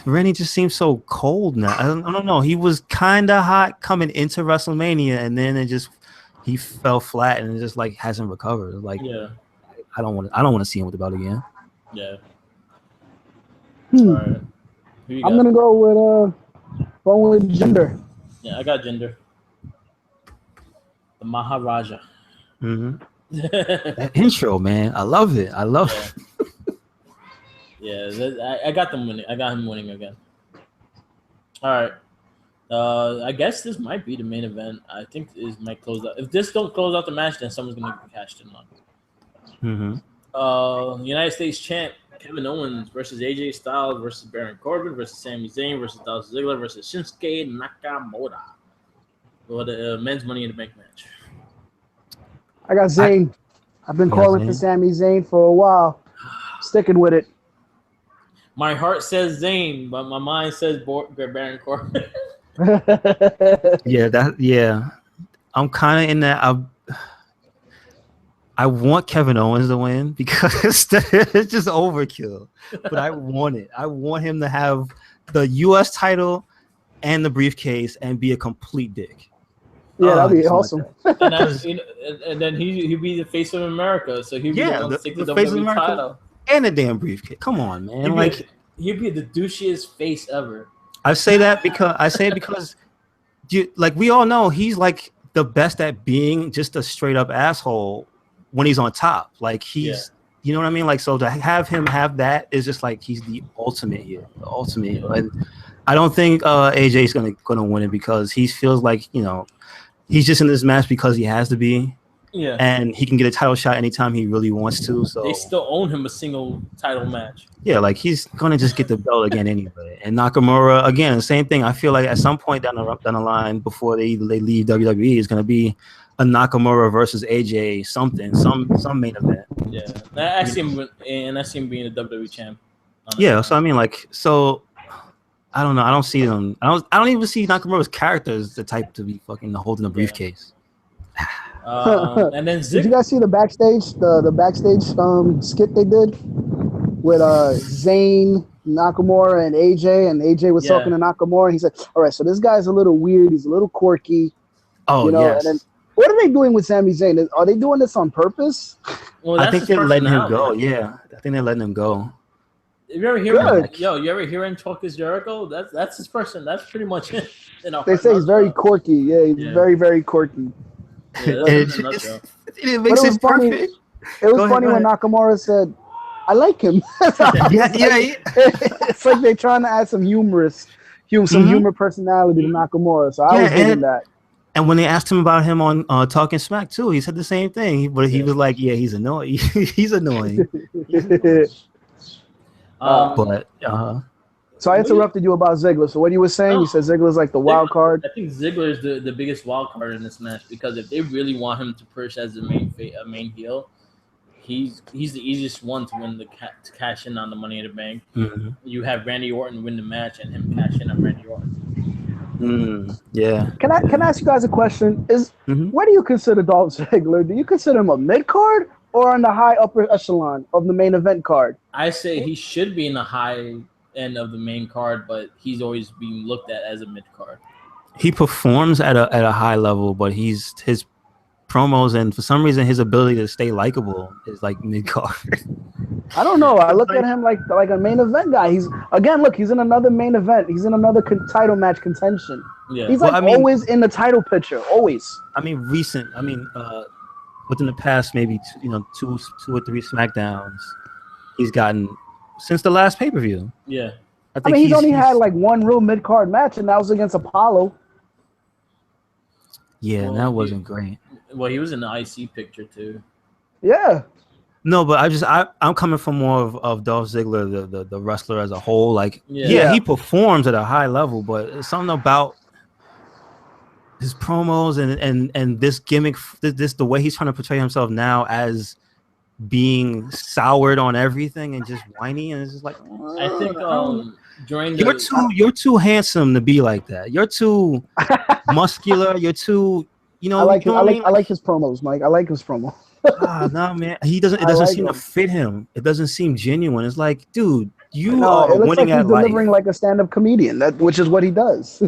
Randy just seems so cold now. I don't know. He was kind of hot coming into WrestleMania, and then he fell flat and it just like hasn't recovered. Like, I don't want to see him with the belt again. Yeah. All right. I'm gonna go with Jinder. Yeah, I got Jinder. The Maharaja. Mm-hmm. That intro, man, I love it. Yeah, I got them winning. I got him winning again. All right. I guess this might be the main event. I think this might close out. If this don't close out the match, then someone's gonna get cashed in on. Mm-hmm. United States champ Kevin Owens versus AJ Styles versus Baron Corbin versus Sami Zayn versus Dolph Ziggler versus Shinsuke Nakamura for the men's Money in the Bank match. I got Zayn. I've been calling for Sami Zayn for a while. Sticking with it. My heart says Zayn, but my mind says Baron Corbin. Yeah. I'm kind of in that. I want Kevin Owens to win because it's just overkill. But I want it. I want him to have the U.S. title and the briefcase and be a complete dick. Yeah, that'd be awesome. And then he'd be the face of America, so he'd be the one to take the face of America title and a damn briefcase. Come on, man! He'd be the douchiest face ever. I say it because we all know he's like the best at being just a straight up asshole when he's on top. Like he's, you know what I mean? Like, so to have him have that is just like he's the ultimate here, the ultimate. And I don't think AJ is gonna win it because he feels like he's just in this match because he has to be. Yeah. And he can get a title shot anytime he really wants to. So they still own him a single title match. Yeah, like he's gonna just get the belt again anyway. And Nakamura again, same thing. I feel like at some point down the line before they leave WWE is gonna be a Nakamura versus AJ something, some main event. Yeah, I see him being a WWE champ. Yeah, so I mean, I don't know. I don't see them. I don't even see Nakamura's character as the type to be fucking holding a briefcase. And then did you guys see the backstage skit they did with Zayn, Nakamura, and AJ was talking to Nakamura. And he said, "All right, so this guy's a little weird. He's a little quirky. Yes. And then, what are they doing with Sami Zayn? Are they doing this on purpose?" Well, I think they're letting him go. Yeah, I think they're letting him go. You ever hear him? You ever hear him talk as Jericho? That's his person. That's pretty much it. They say he's very quirky. Yeah, he's very, very quirky. Yeah, it makes it funny. perfect. It was funny when Nakamura said, "I like him." It's like they're trying to add some humor personality to Nakamura. So I was digging that. And when they asked him about him on Talking Smack too, he said the same thing. He was like, "Yeah, he's annoying. He's annoying." So I interrupted you about Ziggler. So what you were saying, you said Ziggler's like the wild card. I think Ziggler is the biggest wild card in this match because if they really want him to push as the main heel, he's the easiest one to win to cash in on the Money in the Bank. Mm-hmm. You have Randy Orton win the match and him cash in on Randy Orton. Yeah. Can I ask you guys a question? Where do you consider Dolph Ziggler? Do you consider him a mid card or on the high upper echelon of the main event card? I say he should be in the high end of the main card, but he's always being looked at as a mid card. He performs at a high level, but his promos and for some reason his ability to stay likable is like mid card. I don't know. I look at him like a main event guy. He's in another main event. He's in another title match contention. Yeah. He's always in the title picture. Always. I mean, within the past maybe two or three SmackDowns, he's gotten since the last pay-per-view. Yeah. I mean, he's only had like one real mid-card match, and that was against Apollo. Yeah, that wasn't great. Well, he was in the IC picture too. Yeah. No, but I'm coming from more of Dolph Ziggler, the wrestler as a whole. Like, he performs at a high level, but it's something about his promos and this gimmick, the way he's trying to portray himself now as being soured on everything and just whiny, and it's just like I think during you're too handsome to be like that. You're too muscular. You're too, you know. I like his promos, Mike. I like his promo. No, man. It doesn't seem to fit him. It doesn't seem genuine. It's like, dude, you are it looks winning like he's at life. delivering like a stand-up comedian, which is what he does.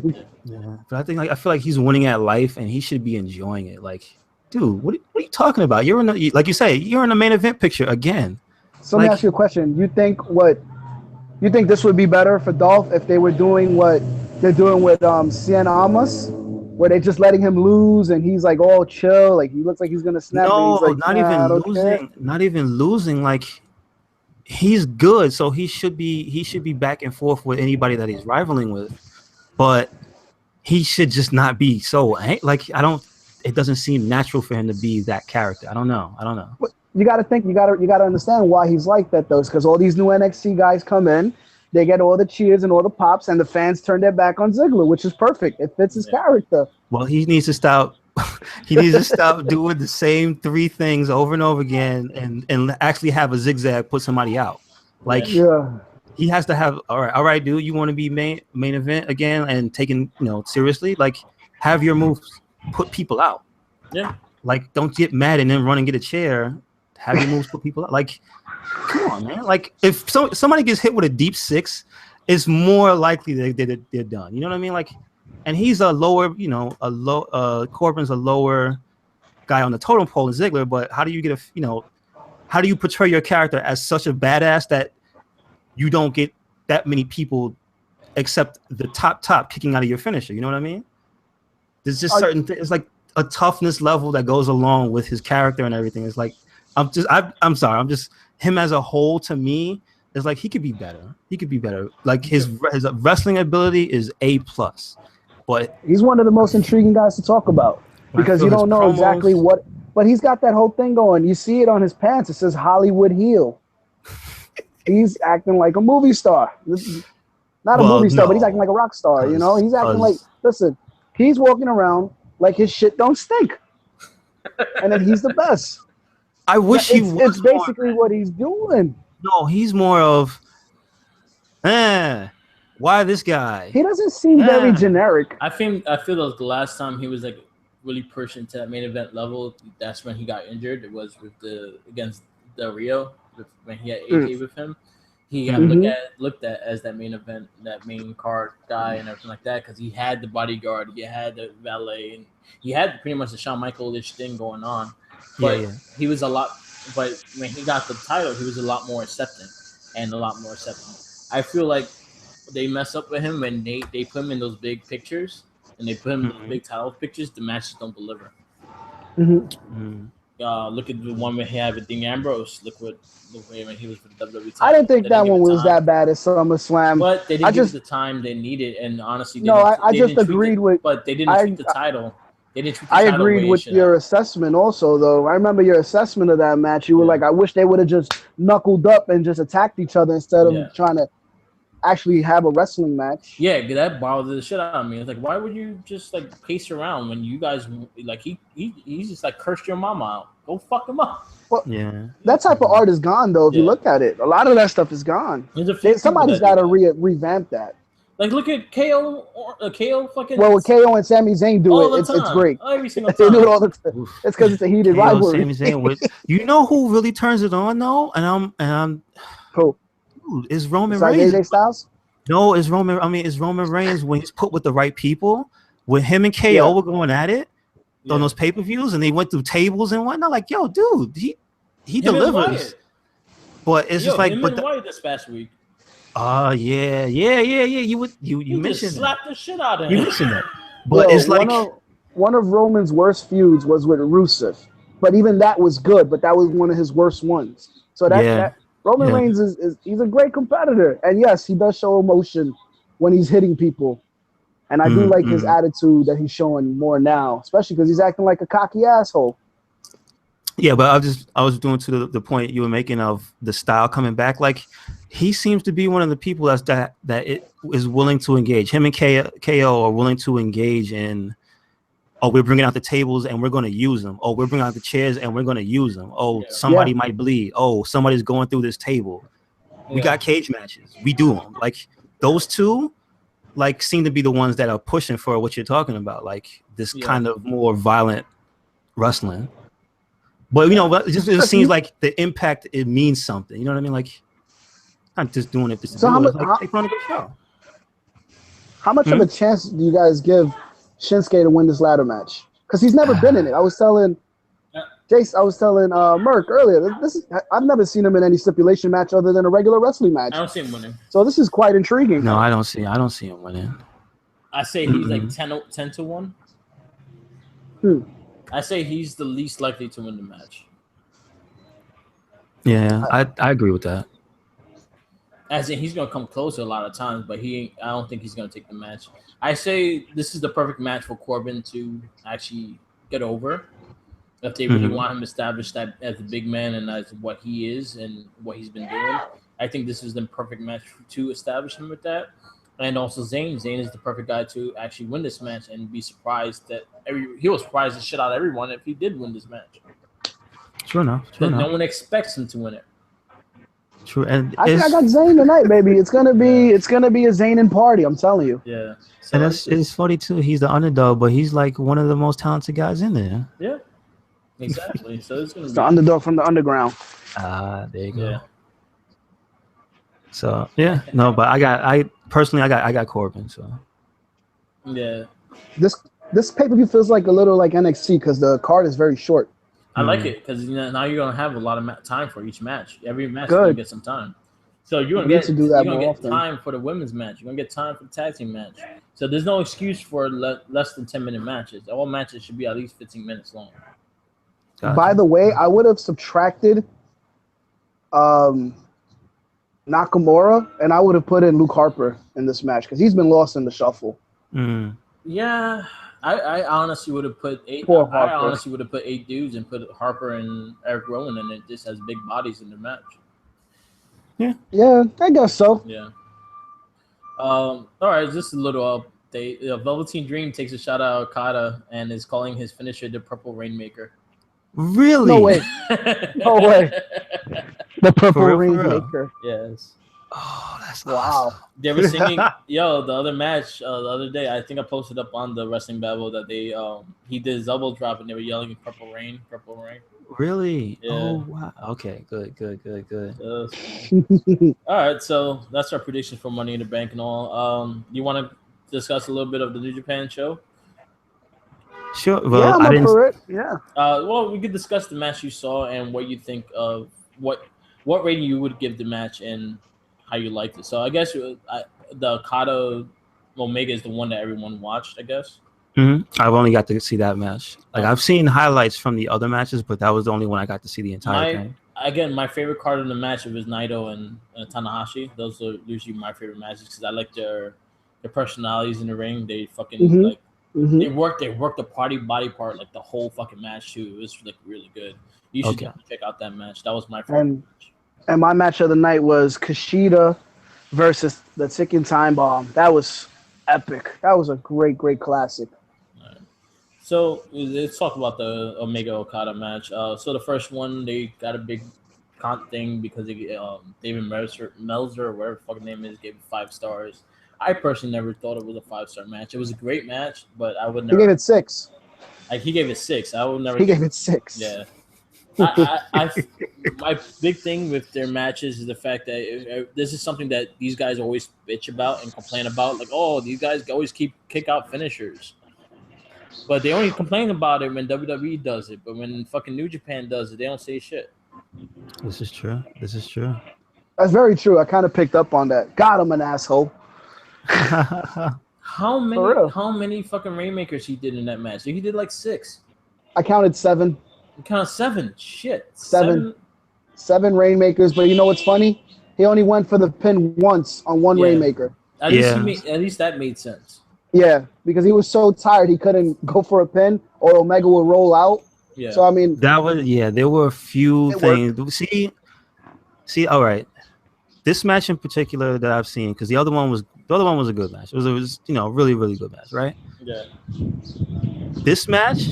Yeah, but I feel like he's winning at life, and he should be enjoying it. Like, dude, what are you talking about? You're like you say, you're in the main event picture again. So let me ask you a question. You think this would be better for Dolph if they were doing what they're doing with Cien Almas, where they're just letting him lose and he's like all chill, like he looks like he's gonna snap. No, and he's like, not even losing. Not even losing. Like, he's good, so he should be back and forth with anybody that he's rivaling with, but he should just not be so like it doesn't seem natural for him to be that character. I don't know. But you got to understand why he's like that though, because all these new NXT guys come in, they get all the cheers and all the pops, and the fans turn their back on Ziggler, which is perfect. It fits his character. Well, he needs to stop. He needs to stop doing the same 3 things over and over again, and actually have a zigzag put somebody out. Like, he has to have. All right, dude. You want to be main event again and taken, seriously? Like, have your moves put people out. Yeah. Like, don't get mad and then run and get a chair. Have your moves put people out. Like, come on, man. Like, if somebody gets hit with a deep 6, it's more likely they're done. You know what I mean? Like, and he's a lower, Corbin's a lower guy on the totem pole in Ziggler. But how do you get how do you portray your character as such a badass that you don't get that many people except the top kicking out of your finisher? You know what I mean? There's just certain things. It's like a toughness level that goes along with his character and everything. It's like, I'm sorry. I'm just, him as a whole, to me, is like, he could be better. Like, his wrestling ability is A+. But he's one of the most intriguing guys to talk about because you don't know exactly what, but he's got that whole thing going. You see it on his pants. It says Hollywood heel. He's acting like a movie star. Not a movie star, but he's acting like a rock star. He's acting like, listen, he's walking around like his shit don't stink. And then he's the best. I wish he was. It's basically what he's doing. No, he's more of, why this guy? He doesn't seem very generic. I feel like the last time he was like really pushing to that main event level, that's when he got injured. It was against Del Rio when he had AK with him. He got looked at as that main event, that main card guy and everything like that, because he had the bodyguard, he had the valet, and he had pretty much the Shawn Michaels-ish thing going on. But he was but when he got the title, he was a lot more accepting. I feel like they mess up with him when they put him in those big pictures and they put him in those big title pictures. The matches don't deliver. Look at the one where he had with Dean Ambrose. Look when he was for the WWE title. I didn't think that one was that bad at SummerSlam. But they didn't give the time they needed, and honestly, I just agreed with. But they didn't treat the title. I agreed with your assessment also, though. I remember your assessment of that match. You were like, I wish they would have just knuckled up and just attacked each other instead of trying to actually have a wrestling match. Yeah, that bothered the shit out of me. It's like, why would you just like pace around when you guys like he's just like cursed your mama out? Go fuck him up. Well, that type of art is gone though. If you look at it, a lot of that stuff is gone. Somebody's got to revamp that. Like, look at KO fucking. Well, with KO and Sami Zayn do it, it's great. Every single time. They do it all the time. It's because it's a heated rivalry. Sami Zayn you know who really turns it on though, and I'm who? Is Roman Reigns? AJ Styles? No, it's Roman Reigns when he's put with the right people. When him and KO were going at it on those pay-per-views, and they went through tables and whatnot. Like, yo, dude, he delivers. But it's just like, but Wyatt this past week. Yeah. You mentioned slapped the shit out of him. You mentioned that. But it's like one of Roman's worst feuds was with Rusev. But even that was good, but that was one of his worst ones. So that Roman Reigns he's a great competitor. And yes, he does show emotion when he's hitting people. And I do like his attitude that he's showing more now, especially because he's acting like a cocky asshole. Yeah, but I was doing to the point you were making of the style coming back. Like, he seems to be one of the people that it is willing to engage. Him and KO are willing to engage in oh, we're bringing out the tables and we're going to use them. Oh, we're bringing out the chairs and we're going to use them. Oh, somebody might bleed. Oh, somebody's going through this table. We got cage matches. We do them. Like those two, like seem to be the ones that are pushing for what you're talking about. Like this kind of more violent wrestling. But it just seems like the impact, it means something. You know what I mean? Like I'm just doing it. So how much of a chance do you guys give Shinsuke to win this ladder match? Because he's never been in it. I was telling Merck earlier. I've never seen him in any stipulation match other than a regular wrestling match. I don't see him winning. So this is quite intriguing. No, I don't see him winning. I say he's like 10 to 1. I say he's the least likely to win the match. Yeah, I agree with that. As in, he's gonna come closer a lot of times, but I don't think he's gonna take the match. I say this is the perfect match for Corbin to actually get over. If they really want him established that as a big man and as what he is and what he's been doing, I think this is the perfect match to establish him with that. And also Zayn is the perfect guy to actually win this match and be surprised that he was surprised the shit out of everyone if he did win this match. True enough. No one expects him to win it. True, and I got Zayn tonight, baby. It's gonna be a Zayn and party. I'm telling you. Yeah, so and it's funny too. He's the underdog, but he's like one of the most talented guys in there. Yeah, exactly. So it's gonna be the underdog from the underground. There you go. Yeah. So no, but I personally got Corbin. So yeah, this pay-per-view feels like a little like NXT because the card is very short. I like it because now you're gonna have a lot of time for each match. Every match you're gonna get some time. So you're gonna get time for the women's match. You're gonna get time for the tag team match. So there's no excuse for less than 10-minute matches. All matches should be at least 15 minutes long. Gotcha. By the way, I would have subtracted Nakamura and I would have put in Luke Harper in this match because he's been lost in the shuffle. Yeah. I honestly would have put 8. I honestly would have put 8 dudes and put Harper and Eric Rowan in it. Just has big bodies in the match. Yeah, I guess so. Yeah. All right, just a little update. Velveteen Dream takes a shot at Okada and is calling his finisher the Purple Rainmaker. Really? No way. No way. The Purple Rainmaker. Yes. Oh, that's wow. Awesome. They were singing, the other match, the other day, I think I posted up on the Wrestling Babble that he did double drop and they were yelling Purple Rain, Purple Rain. Really? Yeah. Oh, wow. Okay, good. All right, so that's our predictions for Money in the Bank and all. You want to discuss a little bit of the New Japan show? Sure. Well, I'm up for it. Yeah. Well, we could discuss the match you saw and what you think of what rating you would give the match and how you liked it. So I guess the Okada Omega is the one that everyone watched, I guess. I've only got to see that match. Like I've seen highlights from the other matches, but that was the only one I got to see the entire thing. Again, my favorite card in the match was Naito and Tanahashi. Those are usually my favorite matches because I like their personalities in the ring. They fucking they work the party body part like the whole fucking match too. It was like really good. You should definitely check out that match. That was my favorite match. And my match of the night was Kushida versus the Ticking Time Bomb. That was epic. That was a great classic. All right. So let's talk about the Omega Okada match. So the first one, they got a big thing because David Melzer, or whatever the fucking name is, gave it 5 stars. I personally never thought it was a 5-star match. It was a great match, but I would never. He gave it 6. Like he gave it 6. I would never. He gave it 6. Yeah. My big thing with their matches is the fact that this is something that these guys always bitch about and complain about. Like, oh, these guys always kick out finishers. But they only complain about it when WWE does it. But when fucking New Japan does it, they don't say shit. This is true. That's very true. I kind of picked up on that. God, I'm an asshole. How many fucking Rainmakers he did in that match? He did like 6. I counted 7. You counted 7. Shit. 7 Rainmakers, but you know what's funny? He only went for the pin once on one Rainmaker. At least that made sense. Yeah, because he was so tired he couldn't go for a pin or Omega would roll out. Yeah. So I mean there were a few things. See, all right. this match in particular that I've seen, because the other one was a good match. It was really, really good match, right? Yeah. This match,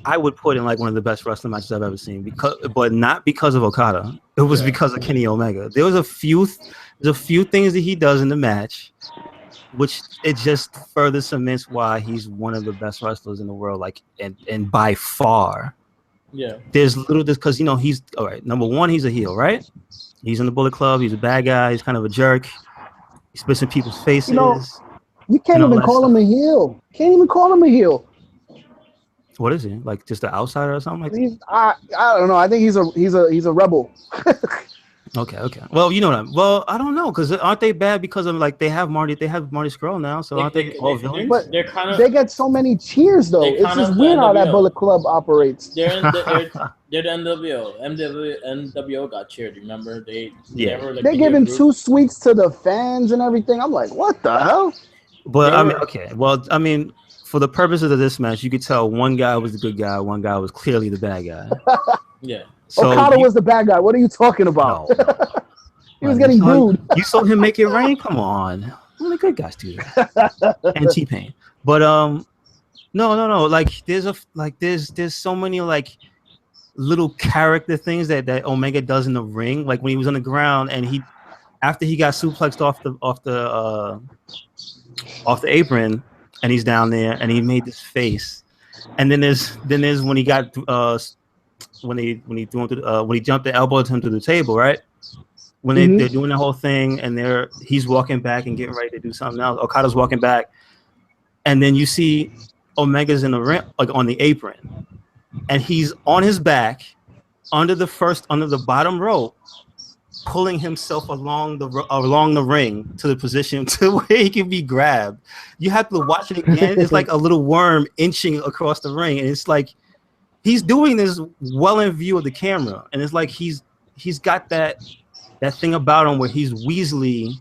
I would put in like one of the best wrestling matches I've ever seen, but not because of Okada. It was because of Kenny Omega. There's a few things that he does in the match, which it just further cements why he's one of the best wrestlers in the world, like and by far. Yeah. There's little because he's all right. Number one, he's a heel, right? He's in the Bullet Club. He's a bad guy. He's kind of a jerk. He spits in people's faces. You can't even call him a heel. Can't even call him a heel. What is he? Like just an outsider or something like that? I don't know. I think he's a rebel. Okay. Well, I don't know, because aren't they bad because of like they have Marty Scurll now, so aren't they all villains? But they get so many cheers though. It's just weird how that Bullet Club operates. They're the NWO. NWO got cheered. Remember they they're giving 2 sweets to the fans and everything. I'm like, what the hell? But for the purposes of this match, you could tell one guy was the good guy, one guy was clearly the bad guy. Yeah. So Okada was the bad guy. What are you talking about? No. He was getting booed. You saw him make it rain? Come on. Only good guys do that. And T-Pain. But no. Like there's so many like little character things that Omega does in the ring. Like when he was on the ground and after he got suplexed off the apron and he's down there and he made this face. And then there's when he got when he jumped and elbowed him to the table, right? When they're doing the whole thing and he's walking back and getting ready to do something else. Okada's walking back, and then you see Omega's in the ring, like on the apron, and he's on his back under the bottom rope, pulling himself along the ring to the position to where he can be grabbed. You have to watch it again. It's like a little worm inching across the ring, and it's like he's doing this well in view of the camera, and it's like he's got that thing about him where he's Weasley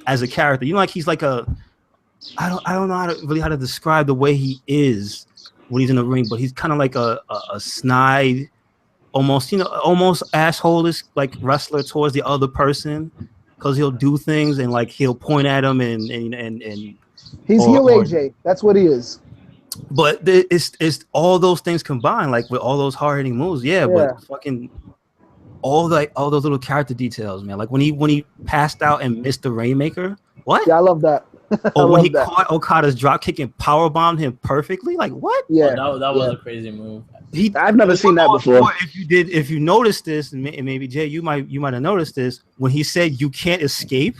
as a character. Like he's like I don't know how to describe the way he is when he's in the ring, but he's kind of like a snide, almost asshole-ish like wrestler towards the other person, because he'll do things and like he'll point at him and he's heel AJ. That's what he is. But it's all those things combined, like with all those hard-hitting moves, but fucking all those little character details, man. Like when he passed out and missed the Rainmaker. What? Yeah, I love that. Or when he caught Okada's drop kick and powerbombed him perfectly. Like what? Yeah, that was a crazy move. I've never seen that before. If you noticed this, and maybe Jay, you might have noticed this when he said you can't escape.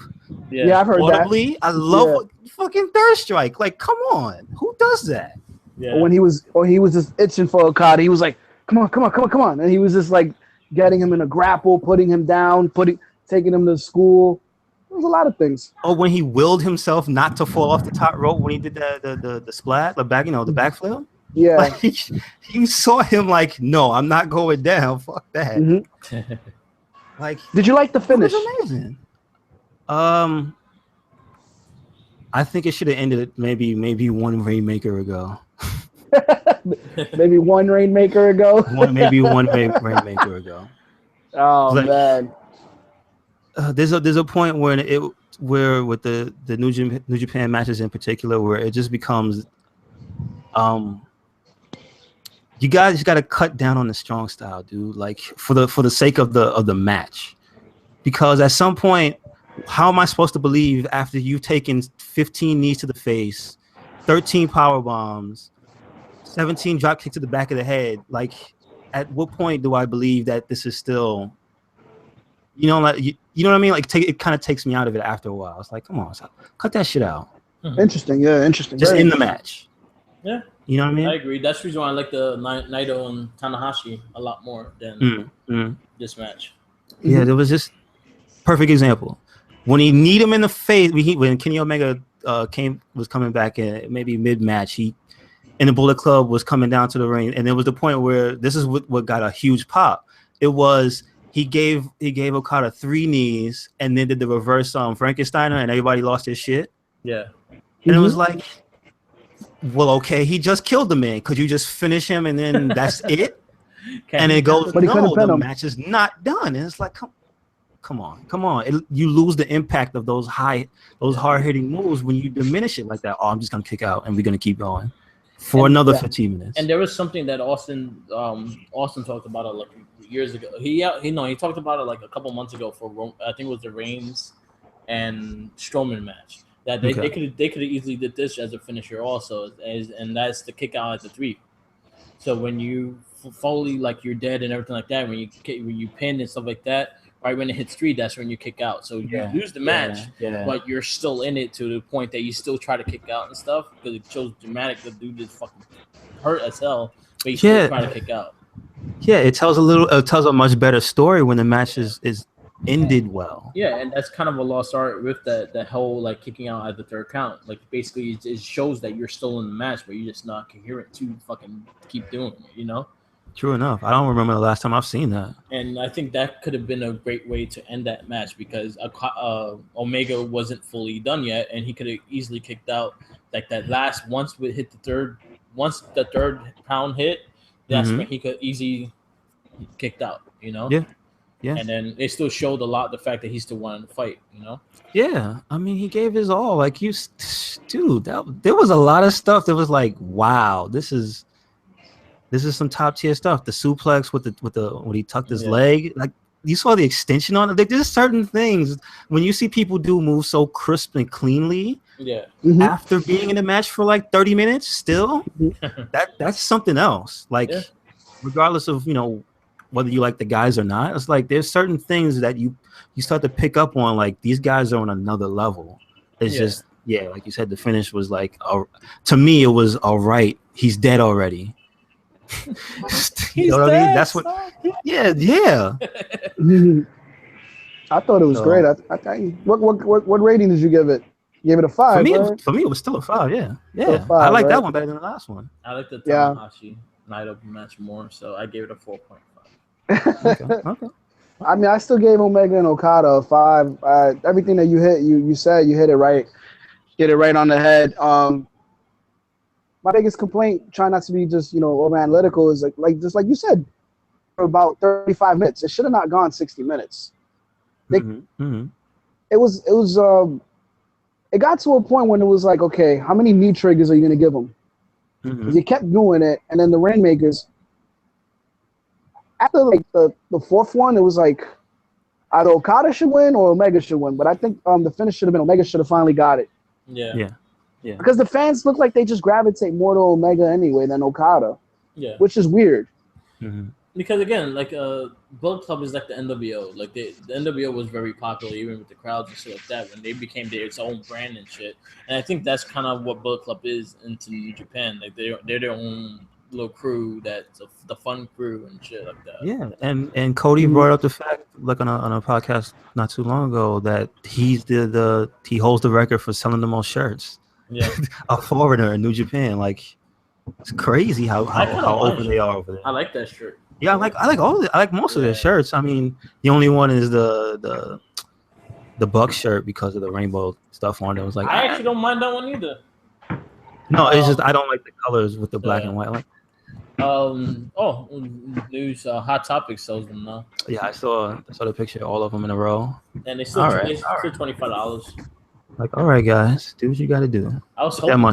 Yeah, I've heard audibly, that. I love fucking third strike. Like, come on, who does that? Yeah. He was just itching for Okada. He was like, come on, and he was just like getting him in a grapple, putting him down, taking him to school. There was a lot of things. Oh, when he willed himself not to fall off the top rope when he did the splat, the backflip. Yeah, like, you saw him like, no, I'm not going down. Fuck that. Mm-hmm. Like, did you like the finish? It was amazing. I think it should have ended maybe one Rainmaker ago. Maybe one Rainmaker ago. Maybe one Rainmaker ago. Oh man. There's a point where with the New Japan matches in particular, where it just becomes you guys got to cut down on the strong style, dude. Like for the sake of the match, because at some point, how am I supposed to believe after you've taken 15 knees to the face, 13 power bombs, 17 drop kicks to the back of the head? Like, at what point do I believe that this is still, like you know what I mean? Like, it kind of takes me out of it after a while. It's like, come on, cut that shit out. Interesting, yeah, interesting. Just in the match. Yeah. You know what I mean? I agree. That's the reason why I like the Naito and Tanahashi a lot more than this match. Yeah, there was just perfect example. When he kneed him in the face, when Kenny Omega was coming back in maybe mid-match, he in the Bullet Club was coming down to the ring, and there was the point where this is what got a huge pop. It was he gave Okada 3 knees and then did the reverse Frankensteiner, and everybody lost their shit. Yeah, and it was like, well, okay, he just killed the man. Could you just finish him and then that's it? And it goes, but he no, the him. match is not done. And it's like, come. come on. You lose the impact of those hard hitting moves when you diminish it like that. Oh, I'm just gonna kick out and we're gonna keep going for another 15 minutes. And there was something that Austin talked about it like years ago. He talked about it like a couple months ago for I think it was the Reigns and Strowman match. That they could have easily did this as a finisher also, and that's the kick out at the 3. So when you fully like you're dead and everything like that, when you pin and stuff like that, right when it hits 3, that's when you kick out. So you lose the match, but you're still in it to the point that you still try to kick out and stuff because it shows dramatic. The dude is fucking hurt as hell, but you still try to kick out. Yeah, it tells a much better story when the match is ended well. Yeah, and that's kind of a lost art with that whole like kicking out at the 3rd count. Like basically, it shows that you're still in the match, but you're just not coherent to fucking keep doing it. You know. True enough. I don't remember the last time I've seen that. And I think that could have been a great way to end that match because Omega wasn't fully done yet, and he could have easily kicked out like that last once the 3rd pound hit. That's when he could easily kicked out. You know. Yeah. Yeah. And then it still showed a lot the fact that he still wanted to fight. You know. Yeah, I mean, he gave his all. Like there was a lot of stuff that was like, wow, this is some top tier stuff. The suplex with when he tucked his leg, like you saw the extension on it. Like, there's certain things when you see people do moves so crisp and cleanly. Yeah. After being in the match for like 30 minutes, still, that's something else. Like, regardless of whether you like the guys or not, it's like there's certain things that you start to pick up on. Like these guys are on another level. It's just like you said, the finish was like, to me, it was all right. He's dead already. You know what I mean? That's what. Yeah. I thought it was great. What rating did you give it? You gave it a 5. For me, it was still a 5. Yeah. A 5, I like that one better than the last one. I like the Tanahashi night open match more, so I gave it a 4.5. Okay. I mean, I still gave Omega and Okada a 5. Everything that you said, you hit it right. Hit it right on the head. My biggest complaint, trying not to be just over analytical, is like you said, for about 35 minutes. It should have not gone 60 minutes. It got to a point when it was like, okay, how many knee triggers are you going to give him? Because you kept doing it, and then the Rainmakers. After like the 4th one, it was like either Okada should win or Omega should win. But I think the finish should have been Omega should have finally got it. Yeah. Because the fans look like they just gravitate more to Omega anyway than Okada. Yeah. Which is weird. Because again, like Bullet Club is like the NWO. Like the NWO was very popular even with the crowds and shit like that when they became its own brand and shit. And I think that's kind of what Bullet Club is into New Japan. Like they're their own little crew that's the fun crew and shit like that. Yeah, and Cody brought up the fact, like on a podcast not too long ago, that he's he holds the record for selling the most shirts. Yeah, a foreigner in New Japan. Like, it's crazy how open they are over there. I like that shirt. Yeah, I like most of their shirts. I mean, the only one is the Buck shirt because of the rainbow stuff on it. It was like I actually don't mind that one either. No, it's just I don't like the colors with the black and white. Like, news. Hot Topic sells them now. Yeah, I saw the picture, all of them in a row. And they still $25. Like, all right, guys, do what you got to do. I was hoping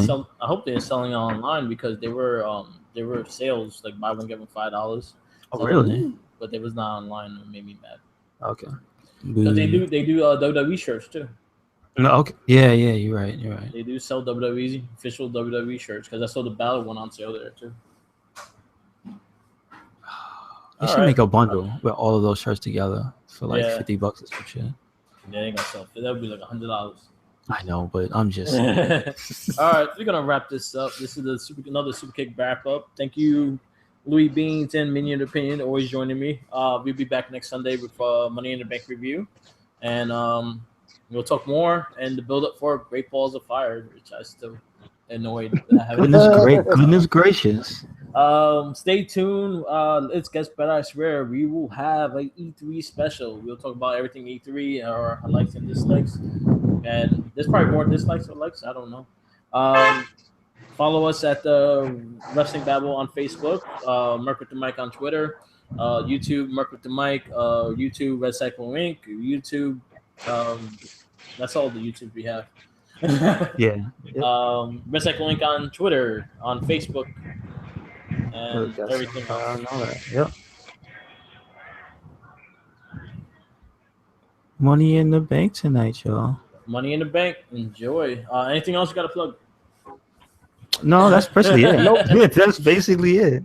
I hope they're selling it online because they were sales like buy one get one $5. Oh, really? But they was not online, and it made me mad. Okay. Because they do WWE shirts too. No, okay. Yeah, you're right. They do sell WWE official WWE shirts because I saw the Babble one on sale there too. They should make a bundle with all of those shirts together for like $50 or some shit. Yeah, they ain't gonna sell. That would be like $100. I know, but I'm just. All right, we're gonna wrap this up. This is another Superkick wrap up. Thank you, Louis Beans and Minion Opinion, always joining me. We'll be back next Sunday with Money in the Bank review, and we'll talk more and the build up for Great Balls of Fire, which I still annoyed. Goodness gracious. Stay tuned. It's gets better. I swear we will have an E3 special. We'll talk about everything E3 or likes and dislikes, and there's probably more dislikes or likes. I don't know. Follow us at the Wrestling Babble on Facebook, Merc with the Mic on Twitter, YouTube Merc with the Mic, YouTube Red Cycle Inc., YouTube. That's all the YouTube we have. Yeah. Yep. Red Cycle Inc. on Twitter, on Facebook, and That's, everything else. I know that. Yep. Money in the bank tonight, y'all. Money in the Bank. Enjoy. Anything else you got to plug? No, that's basically it. Nope. That's basically it.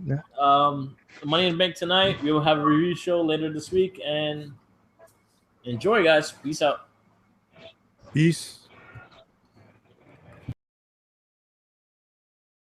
Money in the Bank tonight. We will have a review show later this week, and enjoy, guys. Peace out. Peace.